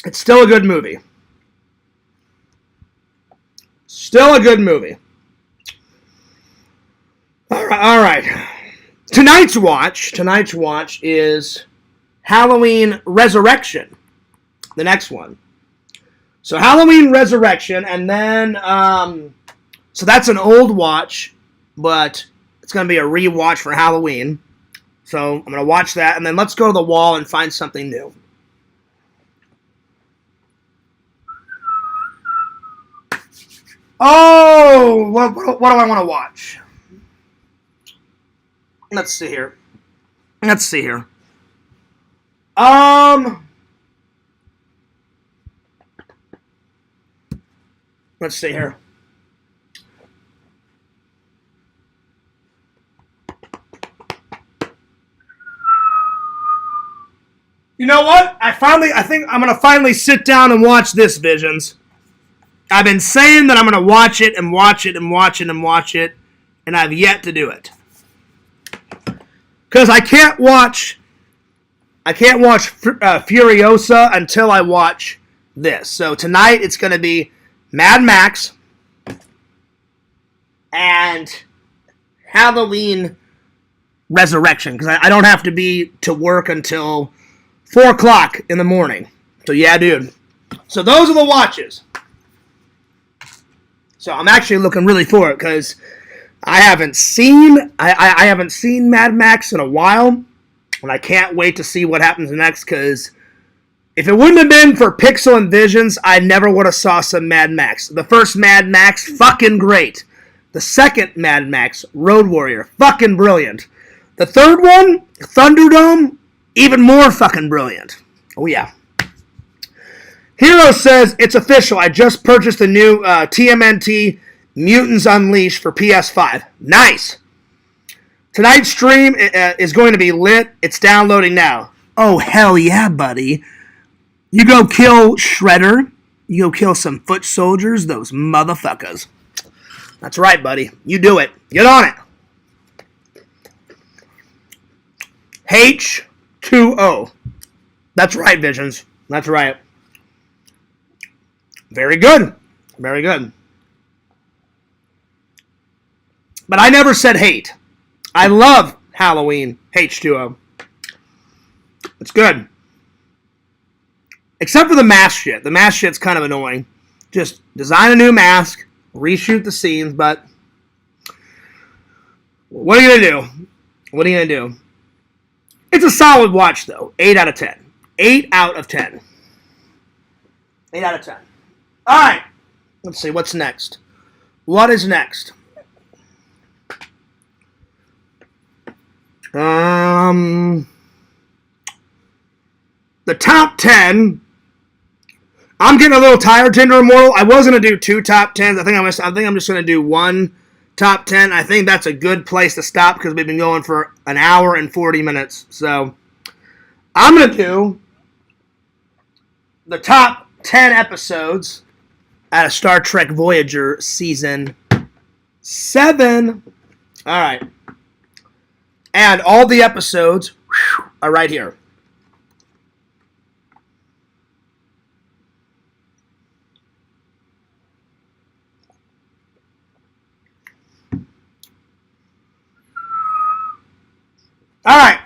S1: It's still a good movie. Still a good movie. All right. Tonight's watch is Halloween Resurrection. The next one. So Halloween Resurrection, and then, so that's an old watch, but it's going to be a rewatch for Halloween. So I'm going to watch that, and then let's go to the wall and find something new. Oh, what do I want to watch? Let's see here. Let's see here. You know what? I think I'm going to finally sit down and watch this, Visions. I've been saying that I'm going to watch it and watch it and watch it and watch it, and I've yet to do it. Because I can't watch Furiosa until I watch this. So tonight it's going to be Mad Max and Halloween Resurrection. Because I don't have to be to work until 4 o'clock in the morning. So yeah, dude. So those are the watches. So I'm actually looking really for it because I haven't seen Mad Max in a while, and I can't wait to see what happens next. Because if it wouldn't have been for Pixel and Visions, I never would have saw some Mad Max. The first Mad Max, fucking great. The second Mad Max, Road Warrior, fucking brilliant. The third one, Thunderdome, even more fucking brilliant. Oh yeah. Hero says, it's official. I just purchased the new TMNT Mutants Unleashed for PS5. Nice. Tonight's stream is going to be lit. It's downloading now. Oh, hell yeah, buddy. You go kill Shredder. You go kill some foot soldiers, those motherfuckers. That's right, buddy. You do it. Get on it. H20. That's right, Visions. That's right. Very good. Very good. But I never said hate. I love Halloween H20. It's good. Except for the mask shit. The mask shit's kind of annoying. Just design a new mask, reshoot the scenes, but what are you going to do? What are you going to do? It's a solid watch, though. 8 out of 10. 8 out of 10. 8 out of 10. All right. Let's see. What's next? What is next? The top 10. I'm getting a little tired, Tinder Immortal. I was going to do 2 top 10s. I think I'm just going to do 1 top 10. I think that's a good place to stop because we've been going for an hour and 40 minutes. So I'm going to do the top 10 episodes out of Star Trek Voyager Season 7. All right. And all the episodes are right here. All right.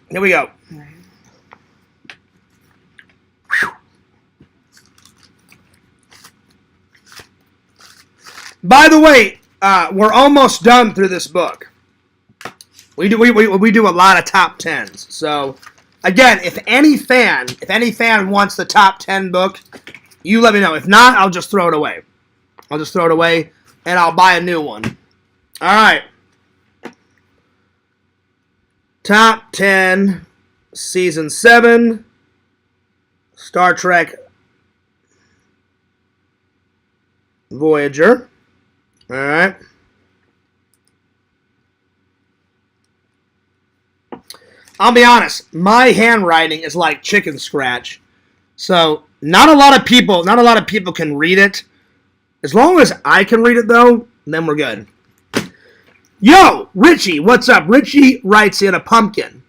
S1: Here we go. By the way, we're almost done through this book. We do a lot of top 10s. So again, if any fan wants the top 10 book, you let me know. If not, I'll just throw it away. I'll just throw it away and I'll buy a new one. All right. Top 10 Season 7 Star Trek Voyager. All right. I'll be honest, my handwriting is like chicken scratch. So, not a lot of people can read it. As long as I can read it though, then we're good. Yo, Richie, what's up? Richie writes in a pumpkin.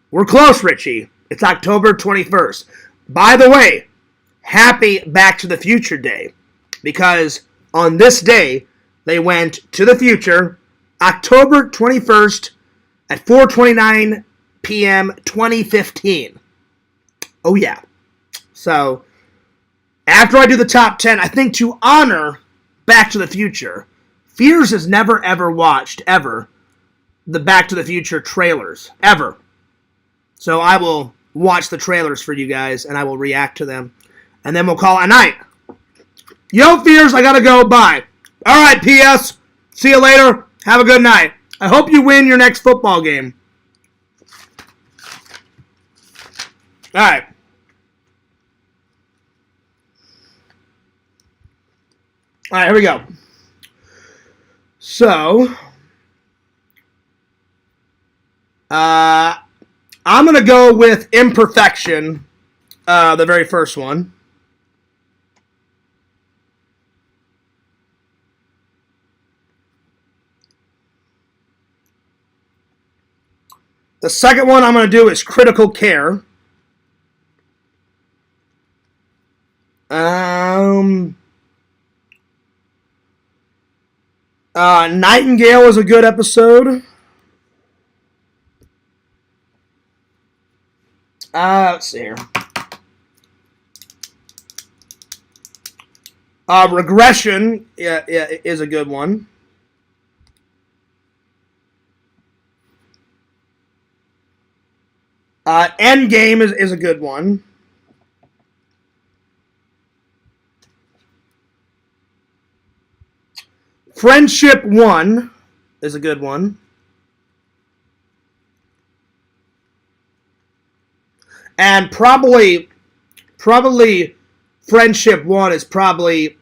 S1: We're close, Richie. It's October 21st. By the way, happy Back to the Future Day. Because on this day, they went to the future, October 21st at 4:29 p.m. 2015. Oh, yeah. So, after I do the top 10, I think to honor Back to the Future, Fears has never, ever watched, ever, the Back to the Future trailers. Ever. So I will watch the trailers for you guys, and I will react to them. And then we'll call it a night. Yo, Fears, I gotta go. Bye. All right, P.S. See you later. Have a good night. I hope you win your next football game. All right. All right, here we go. So, I'm going to go with Imperfection, the very first one. The second one I'm going to do is Critical Care. Nightingale is a good episode. Let's see here. Regression is a good one. Endgame is a good one. Friendship 1 is a good one. And probably Friendship 1 is probably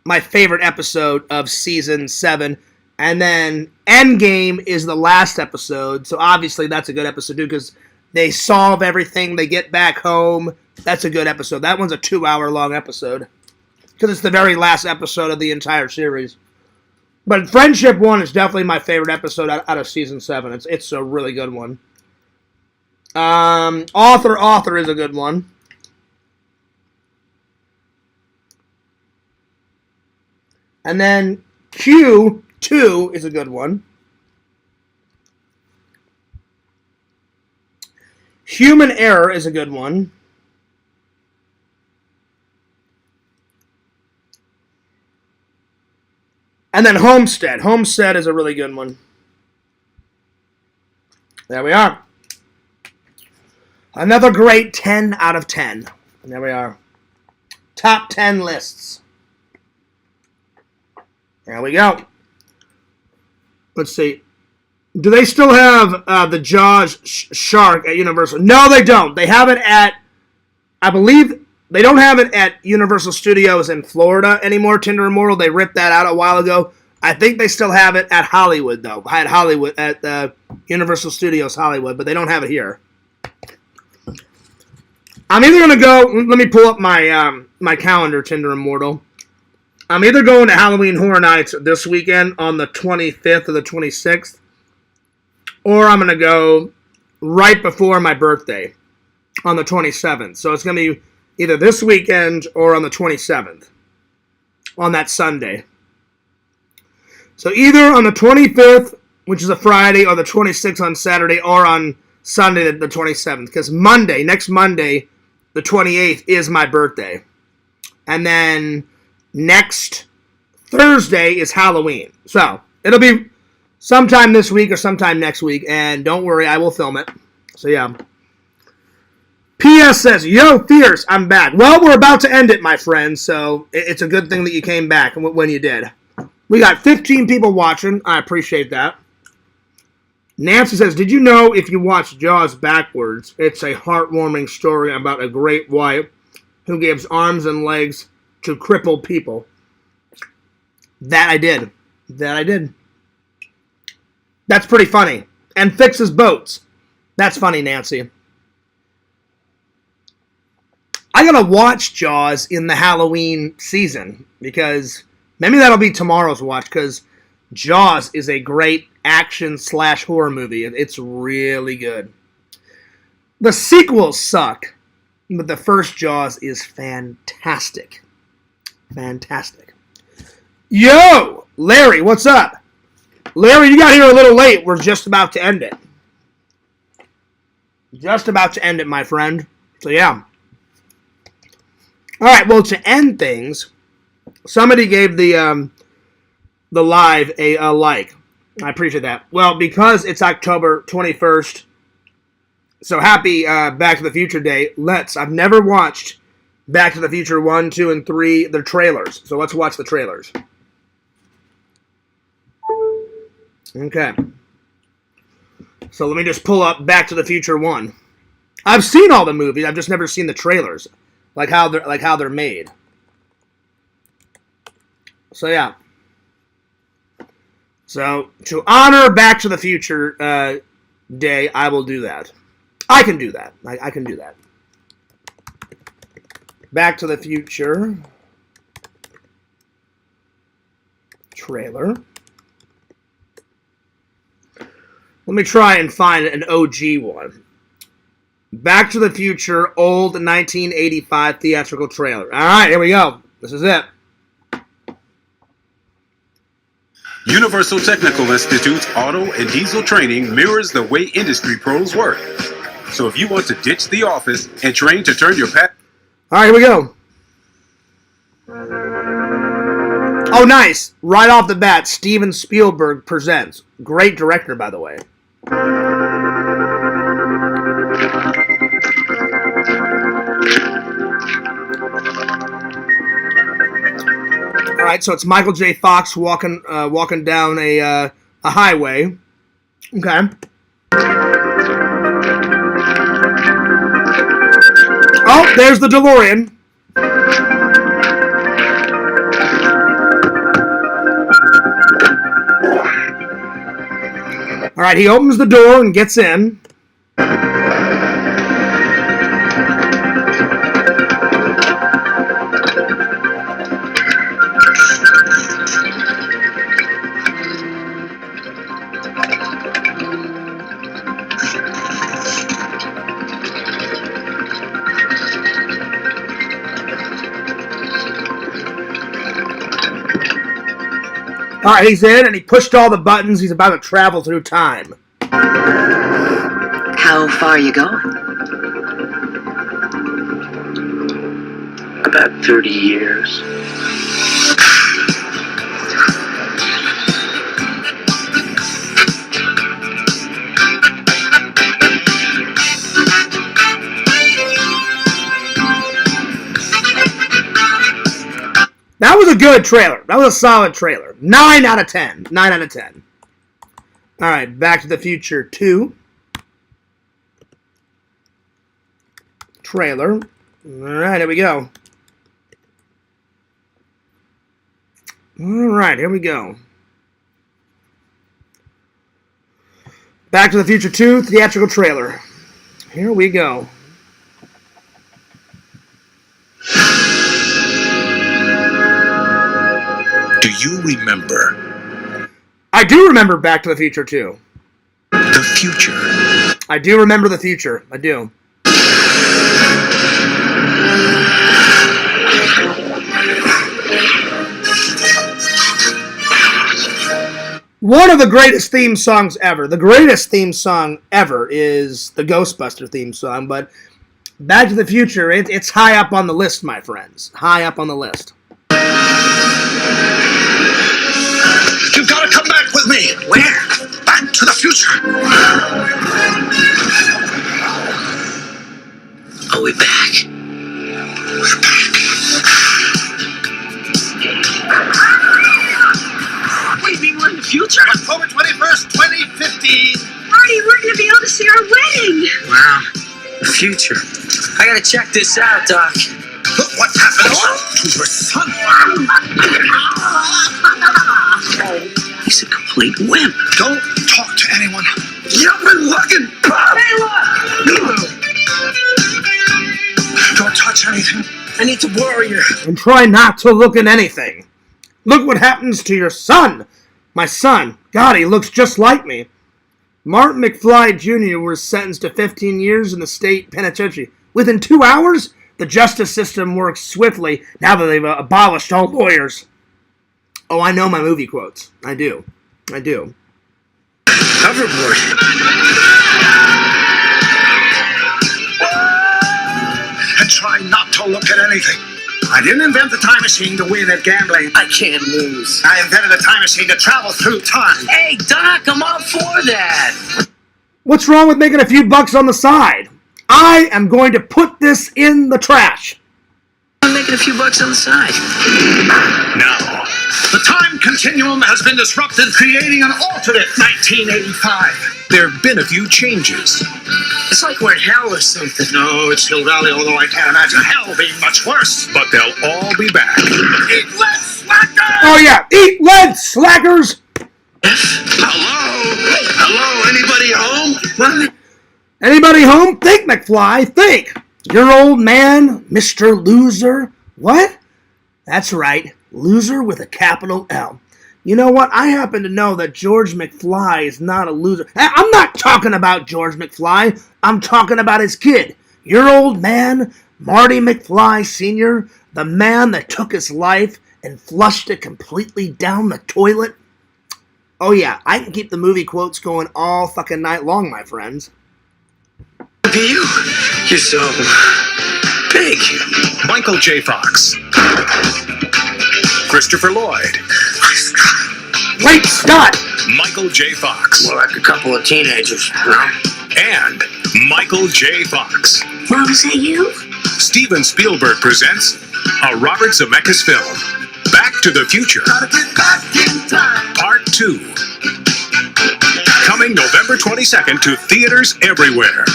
S1: my favorite episode of Season 7. And then Endgame is the last episode. So obviously that's a good episode too because they solve everything. They get back home. That's a good episode. That one's a 2-hour-long episode. Because it's the very last episode of the entire series. But Friendship 1 is definitely my favorite episode out of Season 7. It's a really good one. Author is a good one. And then Q2 is a good one. Human Error is a good one. And then Homestead. Homestead is a really good one. There we are. Another great 10 out of 10. And there we are. Top 10 lists. There we go. Let's see. Do they still have the Jaws shark at Universal? No, they don't. They have it at, I believe, they don't have it at Universal Studios in Florida anymore, Tinder Immortal. They ripped that out a while ago. I think they still have it at Hollywood, though. At Hollywood, at Universal Studios Hollywood, but they don't have it here. I'm either going to go, let me pull up my my calendar, Tinder Immortal. I'm either going to Halloween Horror Nights this weekend on the 25th or the 26th, or I'm going to go right before my birthday on the 27th. So it's going to be either this weekend or on the 27th, on that Sunday. So either on the 25th, which is a Friday, or the 26th on Saturday, or on Sunday the 27th. Because next Monday, the 28th, is my birthday. And then next Thursday is Halloween. So it'll be sometime this week or sometime next week. And don't worry, I will film it. So yeah. PS says, yo, Fierce, I'm back. Well, we're about to end it, my friend. So it's a good thing that you came back when you did. We got 15 people watching. I appreciate that. Nancy says, did you know if you watch Jaws backwards, it's a heartwarming story about a great white who gives arms and legs to crippled people? That I did. That's pretty funny. And fixes boats. That's funny, Nancy. I gotta watch Jaws in the Halloween season because maybe that'll be tomorrow's watch because Jaws is a great action/horror movie. It's really good. The sequels suck, but the first Jaws is fantastic. Fantastic. Yo, Larry, what's up? Larry, you got here a little late. We're just about to end it. Just about to end it, my friend. So, yeah. All right, well, to end things, somebody gave the live a like. I appreciate that. Well, because it's October 21st, so happy Back to the Future Day. I've never watched Back to the Future 1, 2, and 3, the trailers. So let's watch the trailers. Okay. So let me just pull up Back to the Future 1. I've seen all the movies. I've just never seen the trailers. Like how they're made. So yeah. So to honor Back to the Future Day, I will do that. I can do that. I can do that. Back to the Future trailer. Let me try and find an OG one. Back to the Future, old 1985 theatrical trailer. All right, here we go. This is it.
S13: Universal Technical Institute's auto and diesel training mirrors the way industry pros work. So if you want to ditch the office and train to turn your path...
S1: All right, here we go. Oh, nice. Right off the bat, Steven Spielberg presents. Great director, by the way. All right, so it's Michael J. Fox walking down a highway. Okay. Oh, there's the DeLorean. All right, he opens the door and gets in. All right, he's in, and he pushed all the buttons. He's about to travel through time.
S11: How far are you going?
S6: About 30 years.
S1: That was a good trailer. That was a solid trailer. 9 out of 10. 9 out of 10. All right, Back to the Future 2. Trailer. All right, here we go. All right, here we go. Back to the Future 2 theatrical trailer. Here we go.
S14: Do you remember?
S1: I do remember Back to the Future 2.
S14: The future.
S1: I do remember the future. I do. One of the greatest theme songs ever. The greatest theme song ever is the Ghostbuster theme song, but Back to the Future, it's high up on the list, my friends. High up on the list.
S14: You've got to come back with me. Where? Back to the future. Are we back? We're back.
S11: Wait, we were in the future?
S14: October 21st, 2015.
S11: Marty, we're going to be able to see our wedding.
S9: Wow. The future. I gotta check this out, Doc.
S14: Look what happened to your son.
S11: He's a complete wimp.
S14: Don't talk to anyone. You've been looking.
S11: Hey, look!
S14: Don't touch anything.
S9: I need to borrow your...
S1: And try not to look at anything. Look what happens to your son. My son. God, he looks just like me. Martin McFly Jr. was sentenced to 15 years in the state penitentiary. Within 2 hours, the justice system works swiftly now that they've abolished all lawyers. Oh, I know my movie quotes. I do. I do.
S9: Hoverboard.
S14: And try not to look at anything. I didn't invent the time machine to win at gambling.
S9: I can't lose.
S14: I invented a time machine to travel through time.
S9: Hey, Doc, I'm all for that.
S1: What's wrong with making a few bucks on the side? I am going to put this in the trash.
S9: I'm making a few bucks on the side.
S14: Now, the time continuum has been disrupted, creating an alternate 1985. There have been a few changes.
S9: It's like we're in hell or something.
S14: No, it's Hill Valley, although I can't imagine hell being much worse. But they'll all be back. Eat lead, slackers!
S1: Oh, yeah. Eat lead, slackers!
S14: Hello? Hello? Anybody home?
S1: Anybody home? Think, McFly. Think. Your old man, Mr. Loser. What? That's right. Loser with a capital L. You know what? I happen to know that George McFly is not a loser. I'm not talking about George McFly. I'm talking about his kid. Your old man, Marty McFly Sr., the man that took his life and flushed it completely down the toilet. Oh yeah, I can keep the movie quotes going all fucking night long, my friends.
S9: You're so big.
S14: Michael J. Fox. Christopher Lloyd.
S1: Wait, Scott!
S14: Michael J. Fox.
S9: More like a couple of teenagers, you know?
S14: And Michael J. Fox.
S11: Mom, is that you?
S14: Steven Spielberg presents a Robert Zemeckis film, Back to the Future, Part 2. Coming November 22nd to theaters everywhere.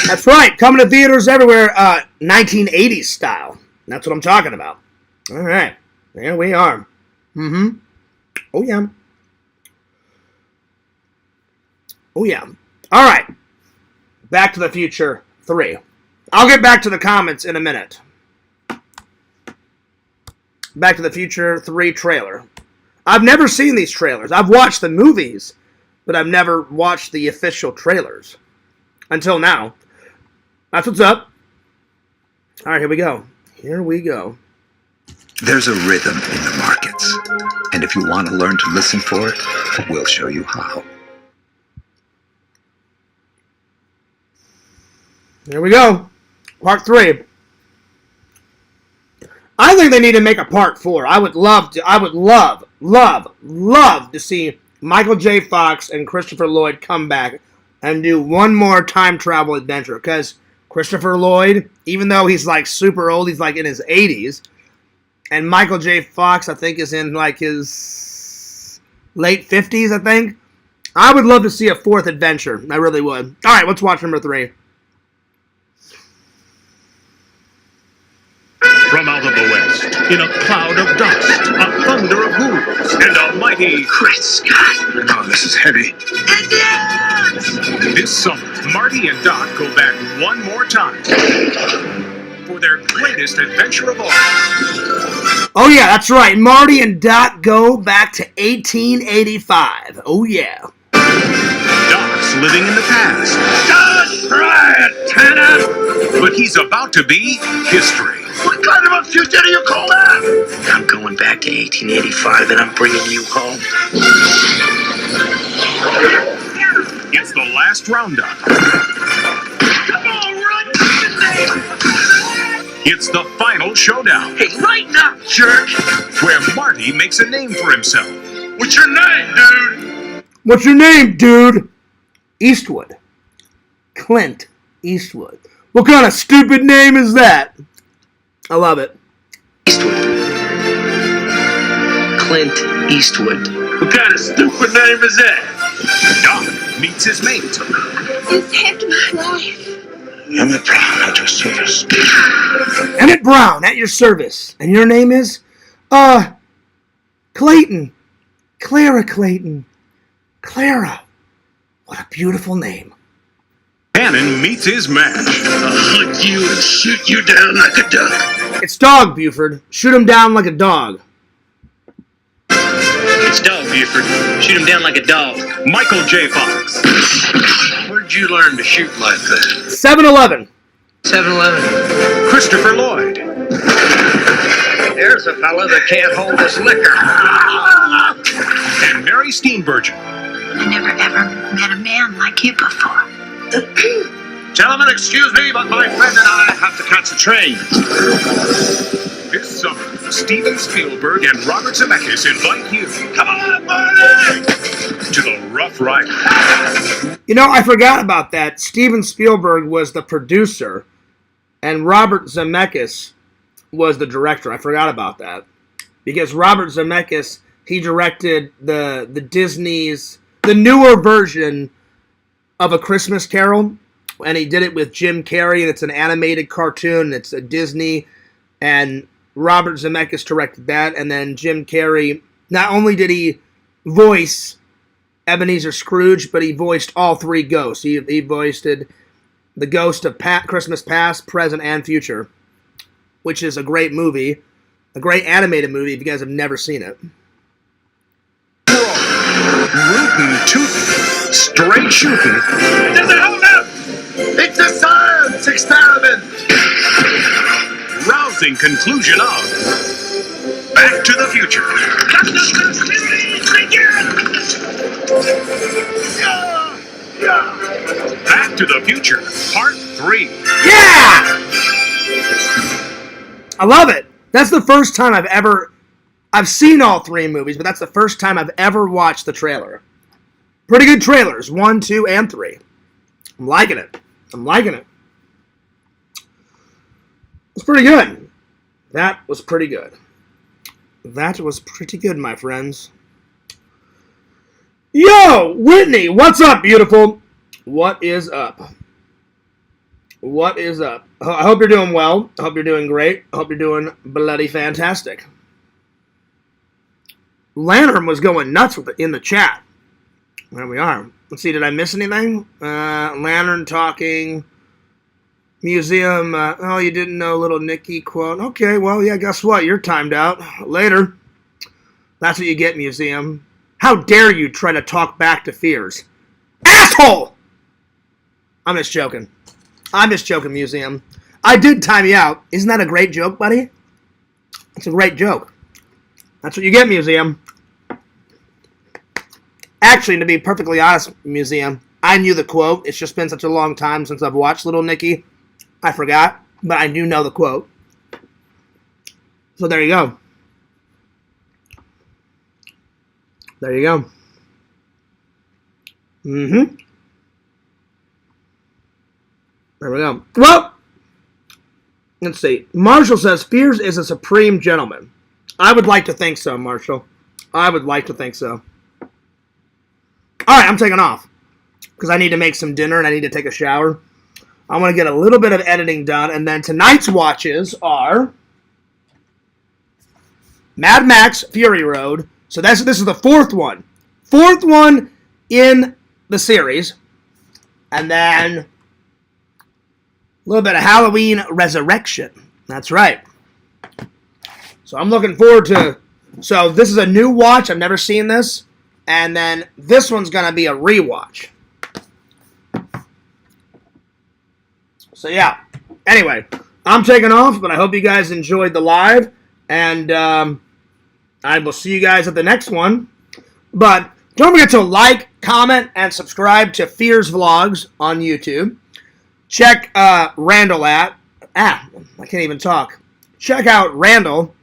S1: That's right, coming to theaters everywhere, 1980s style. That's what I'm talking about. All right, there we are. Mm-hmm. Oh, yeah. Oh, yeah. All right. Back to the Future 3. I'll get back to the comments in a minute. Back to the Future 3 trailer. I've never seen these trailers. I've watched the movies, but I've never watched the official trailers. Until now. That's what's up. All right, here we go. Here we go.
S2: There's a rhythm in the markets, and if you want to learn to listen for it, we'll show you how.
S1: Here we go. Part 3. I think they need to make a part 4. I would love to see Michael J. Fox and Christopher Lloyd come back and do one more time travel adventure. Because Christopher Lloyd, even though he's like super old, he's like in his 80s, And Michael J. Fox, I think, is in like his late 50s, I think. I would love to see a fourth adventure. I really would. All right, let's watch number 3.
S14: From out of the west, in a cloud of dust, a thunder of hooves, and a mighty
S15: Great Scott!
S14: Oh, this is heavy. This summer, Marty and Doc go back one more time for their greatest adventure of all.
S1: Oh, yeah, that's right. Marty and Doc go back to 1885. Oh, yeah.
S14: Doc's living in the past.
S15: Just try it, Tanner!
S14: But he's about to be history.
S15: What kind of a future do you call that? I'm going back to 1885 and I'm bringing you home.
S14: It's the last roundup.
S15: Come on, run to the name!
S14: It's the final showdown.
S15: Hey, lighten up, jerk!
S14: Where Marty makes a name for himself.
S15: What's your name, dude?
S1: What's your name, dude? Eastwood. Clint Eastwood. What kind of stupid name is that? I love it.
S15: Eastwood. Clint Eastwood. What kind of stupid name is that?
S14: Doc meets his mate.
S12: You saved my life.
S3: Emmett Brown at your service.
S1: Emmett Brown at your service. And your name is? Clayton. Clara Clayton. Clara. What a beautiful name.
S14: Cannon meets his match.
S15: I'll hunt you and shoot you down like a duck.
S1: It's Dog Buford. Shoot him down like a dog.
S15: It's Dog Buford. Shoot him down like a dog.
S14: Michael J. Fox.
S15: Where'd you learn to shoot like that?
S1: 7-Eleven.
S15: 7-Eleven.
S14: Christopher Lloyd.
S15: There's a fella that can't hold his liquor.
S14: And Mary Steenburgen.
S12: I never ever met a man like you before.
S15: Gentlemen, excuse me, but my friend and I have to catch a train.
S14: This summer, Steven Spielberg and Robert Zemeckis invite you.
S15: Come on, Marty!
S14: To the Rough Rider.
S1: You know, I forgot about that. Steven Spielberg was the producer, and Robert Zemeckis was the director. I forgot about that. Because Robert Zemeckis, he directed the Disney's, the newer version of A Christmas Carol, and he did it with Jim Carrey, and it's an animated cartoon, it's a Disney, and Robert Zemeckis directed that, and then Jim Carrey, not only did he voice Ebenezer Scrooge, but he voiced all 3 ghosts. He voiced the ghost of Christmas Past, Present, and Future, which is a great movie, a great animated movie if you guys have never seen it.
S14: Rootin' tootin', straight shootin'.
S15: Does it hold up? It's a science experiment.
S14: Rousing conclusion of Back to the Future. Back to the Future, Part 3.
S1: Yeah! I love it. That's the first time I've seen all 3 movies, but that's the first time I've ever watched the trailer. Pretty good trailers, 1, 2, and 3. I'm liking it. It's pretty good. That was pretty good. That was pretty good, my friends. Yo, Whitney, what's up, beautiful? What is up? What is up? I hope you're doing well. I hope you're doing great. I hope you're doing bloody fantastic. Lantern was going nuts with it in the chat. There we are. Let's see, did I miss anything? Lantern talking. Museum. Oh, you didn't know Little Nicky quote. Okay, well, yeah, guess what? You're timed out. Later. That's what you get, Museum. How dare you try to talk back to Fears? Asshole! I'm just joking. Museum. I did time you out. Isn't that a great joke, buddy? It's a great joke. That's what you get, Museum. Actually, to be perfectly honest, Museum, I knew the quote. It's just been such a long time since I've watched Little Nicky. I forgot, but I do know the quote. So there you go. There you go. There we go. Well, let's see. Marshall says, Fears is a supreme gentleman. I would like to think so, Marshall. I would like to think so. All right, I'm taking off because I need to make some dinner and I need to take a shower. I want to get a little bit of editing done, and then tonight's watches are Mad Max Fury Road. So this is the fourth one. Fourth one in the series. And then a little bit of Halloween Resurrection. That's right. So I'm looking forward to... So this is a new watch. I've never seen this. And then this one's going to be a rewatch. So yeah. Anyway, I'm taking off, but I hope you guys enjoyed the live. And I will see you guys at the next one. But don't forget to like, comment, and subscribe to Fears Vlogs on YouTube. Check Randall out. I can't even talk. Check out Randall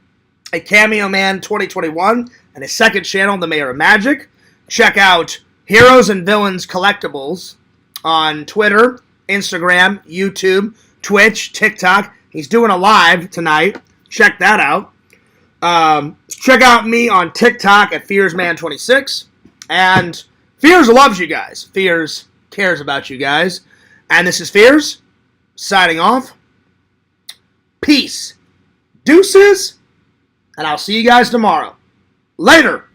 S1: at Cameo Man 2021 and his second channel, The Mayor of Magic. Check out Heroes and Villains Collectibles on Twitter, Instagram, YouTube, Twitch, TikTok. He's doing a live tonight. Check that out. Check out me on TikTok at FearsMan26. And Fears loves you guys. Fears cares about you guys. And this is Fears, signing off. Peace. Deuces. And I'll see you guys tomorrow. Later.